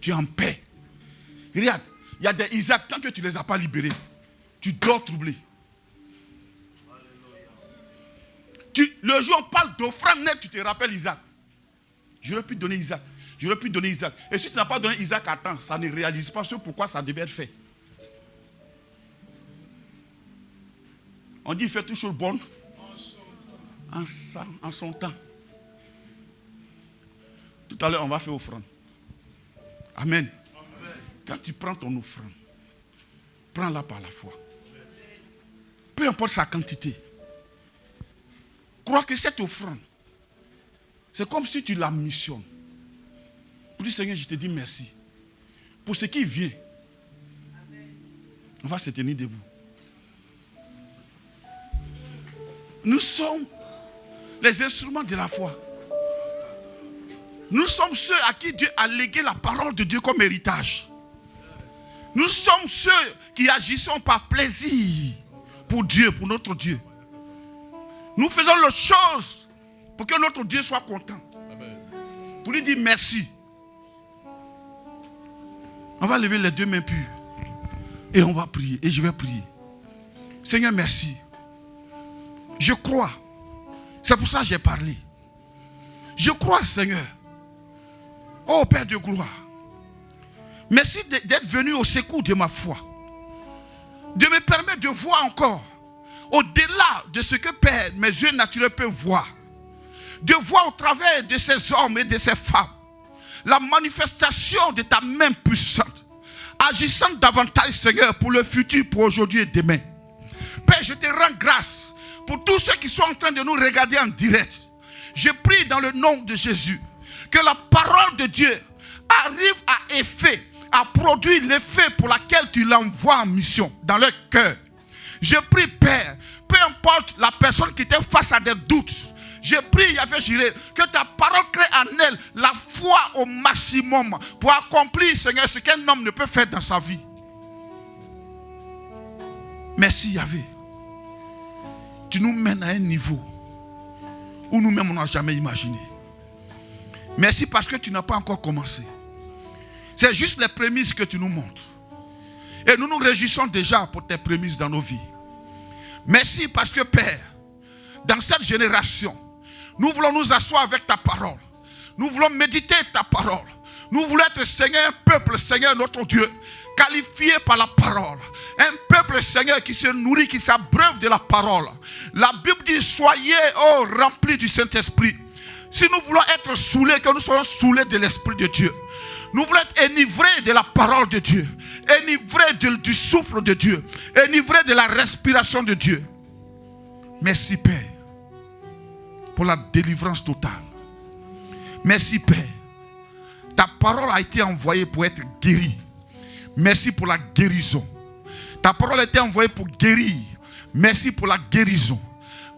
tu es en paix. Regarde, il y a des Isaac, tant que tu ne les as pas libérés, tu dors troublé. Le jour où on parle d'offrande nette, tu te rappelles Isaac. J'aurais pu donner Isaac. J'aurais pu donner Isaac. Et si tu n'as pas donné Isaac à temps, ça ne réalise pas ce pourquoi ça devait être fait. On dit il fait toujours bon en son temps. Tout à l'heure, on va faire offrande. Amen. Quand tu prends ton offrande, prends-la par la foi. Peu importe sa quantité. Crois que cette offrande, c'est comme si tu la missionnes. Pour dire, Seigneur, je te dis merci. Pour ce qui vient, on va se tenir debout. Nous sommes les instruments de la foi. Nous sommes ceux à qui Dieu a légué la parole de Dieu comme héritage. Nous sommes ceux qui agissons par plaisir pour Dieu, pour notre Dieu. Nous faisons les choses pour que notre Dieu soit content. Pour lui dire merci. On va lever les deux mains pures. Et on va prier. Et je vais prier. Seigneur, merci. Je crois. C'est pour ça que j'ai parlé. Je crois, Seigneur. Oh Père de gloire. Merci d'être venu au secours de ma foi. De me permettre de voir encore. Au-delà de ce que Père, mes yeux naturels peuvent voir. De voir au travers de ces hommes et de ces femmes. La manifestation de ta main puissante. Agissant davantage, Seigneur, pour le futur, pour aujourd'hui et demain. Père, je te rends grâce pour tous ceux qui sont en train de nous regarder en direct. Je prie dans le nom de Jésus que la parole de Dieu arrive à effet, à produire l'effet pour lequel tu l'envoies en mission dans leur cœur. Je prie, Père, peu importe la personne qui était face à des doutes, je prie, Yahvé Jireh, que ta parole crée en elle la foi au maximum pour accomplir, Seigneur, ce qu'un homme ne peut faire dans sa vie. Merci, Yahvé. Tu nous mènes à un niveau où nous-mêmes on n'a jamais imaginé. Merci parce que tu n'as pas encore commencé. C'est juste les prémices que tu nous montres. Et nous nous réjouissons déjà pour tes prémices dans nos vies. Merci parce que Père, dans cette génération, nous voulons nous asseoir avec ta parole. Nous voulons méditer ta parole. Nous voulons être, Seigneur, un peuple, Seigneur, notre Dieu, qualifié par la parole. Un peuple, Seigneur, qui se nourrit, qui s'abreuve de la parole. La Bible dit, soyez, remplis du Saint-Esprit. Si nous voulons être saoulés, que nous soyons saoulés de l'Esprit de Dieu. Nous voulons être enivrés de la parole de Dieu. Enivrés du souffle de Dieu. Enivrés de la respiration de Dieu. Merci, Père, pour la délivrance totale. Merci, Père. Ta parole a été envoyée pour être guérie. Merci pour la guérison. Ta parole a été envoyée pour guérir. Merci pour la guérison.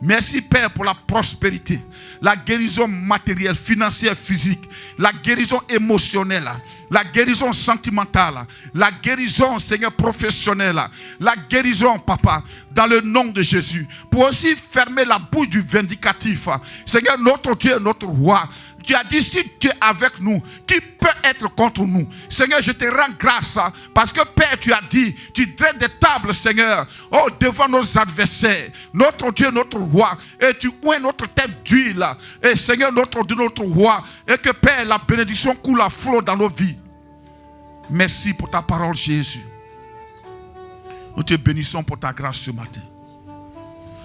Merci, Père, pour la prospérité. La guérison matérielle, financière, physique. La guérison émotionnelle. La guérison sentimentale. La guérison, Seigneur, professionnelle. La guérison, Papa, dans le nom de Jésus. Pour aussi fermer la bouche du vindicatif. Seigneur, notre Dieu, notre roi. Tu as dit, si tu es avec nous, qui peut être contre nous? Seigneur, je te rends grâce parce que Père, tu as dit, tu dresses des tables, Seigneur, devant nos adversaires, notre Dieu, notre roi, et tu oins notre tête d'huile, et Seigneur, notre Dieu, notre roi, et que Père, la bénédiction coule à flot dans nos vies. Merci pour ta parole, Jésus. Nous te bénissons pour ta grâce ce matin.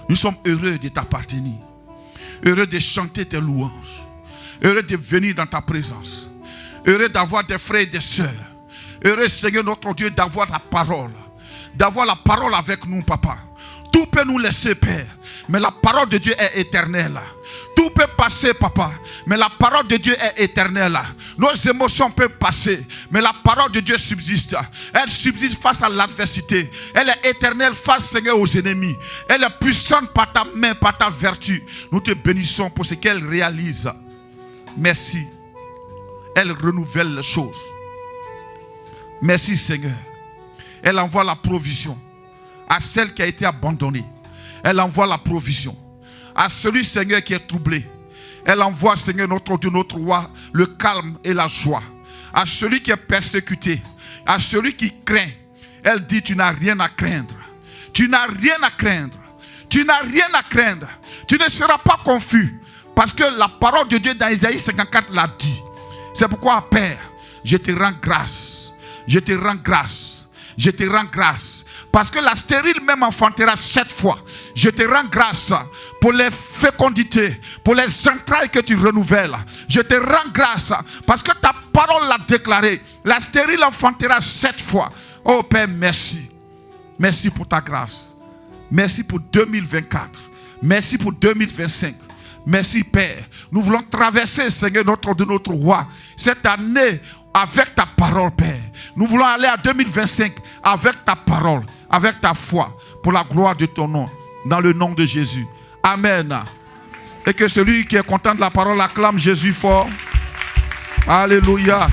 Nous sommes heureux de t'appartenir, heureux de chanter tes louanges. Heureux de venir dans ta présence. Heureux d'avoir des frères et des sœurs. Heureux, Seigneur notre Dieu, d'avoir la parole. D'avoir la parole avec nous, Papa. Tout peut nous laisser, Père. Mais la parole de Dieu est éternelle. Tout peut passer, Papa. Mais la parole de Dieu est éternelle. Nos émotions peuvent passer. Mais la parole de Dieu subsiste. Elle subsiste face à l'adversité. Elle est éternelle face, Seigneur, aux ennemis. Elle est puissante par ta main, par ta vertu. Nous te bénissons pour ce qu'elle réalise. Merci. Elle renouvelle les choses. Merci, Seigneur. Elle envoie la provision à celle qui a été abandonnée. Elle envoie la provision à celui, Seigneur, qui est troublé. Elle envoie, Seigneur, notre Dieu, notre roi, le calme et la joie. À celui qui est persécuté, à celui qui craint, elle dit, tu n'as rien à craindre. Tu n'as rien à craindre. Tu n'as rien à craindre. Tu ne seras pas confus. Parce que la parole de Dieu dans Isaïe 54 l'a dit. C'est pourquoi, Père, je te rends grâce. Je te rends grâce. Je te rends grâce. Parce que la stérile même enfantera 7 fois. Je te rends grâce pour les fécondités, pour les entrailles que tu renouvelles. Je te rends grâce parce que ta parole l'a déclaré. La stérile enfantera 7 fois. Oh Père, merci. Merci pour ta grâce. Merci pour 2024. Merci pour 2025. Merci, Père. Nous voulons traverser, Seigneur, notre roi, cette année avec ta parole, Père. Nous voulons aller à 2025 avec ta parole, avec ta foi, pour la gloire de ton nom, dans le nom de Jésus. Amen. Et que celui qui est content de la parole acclame Jésus fort. Alléluia.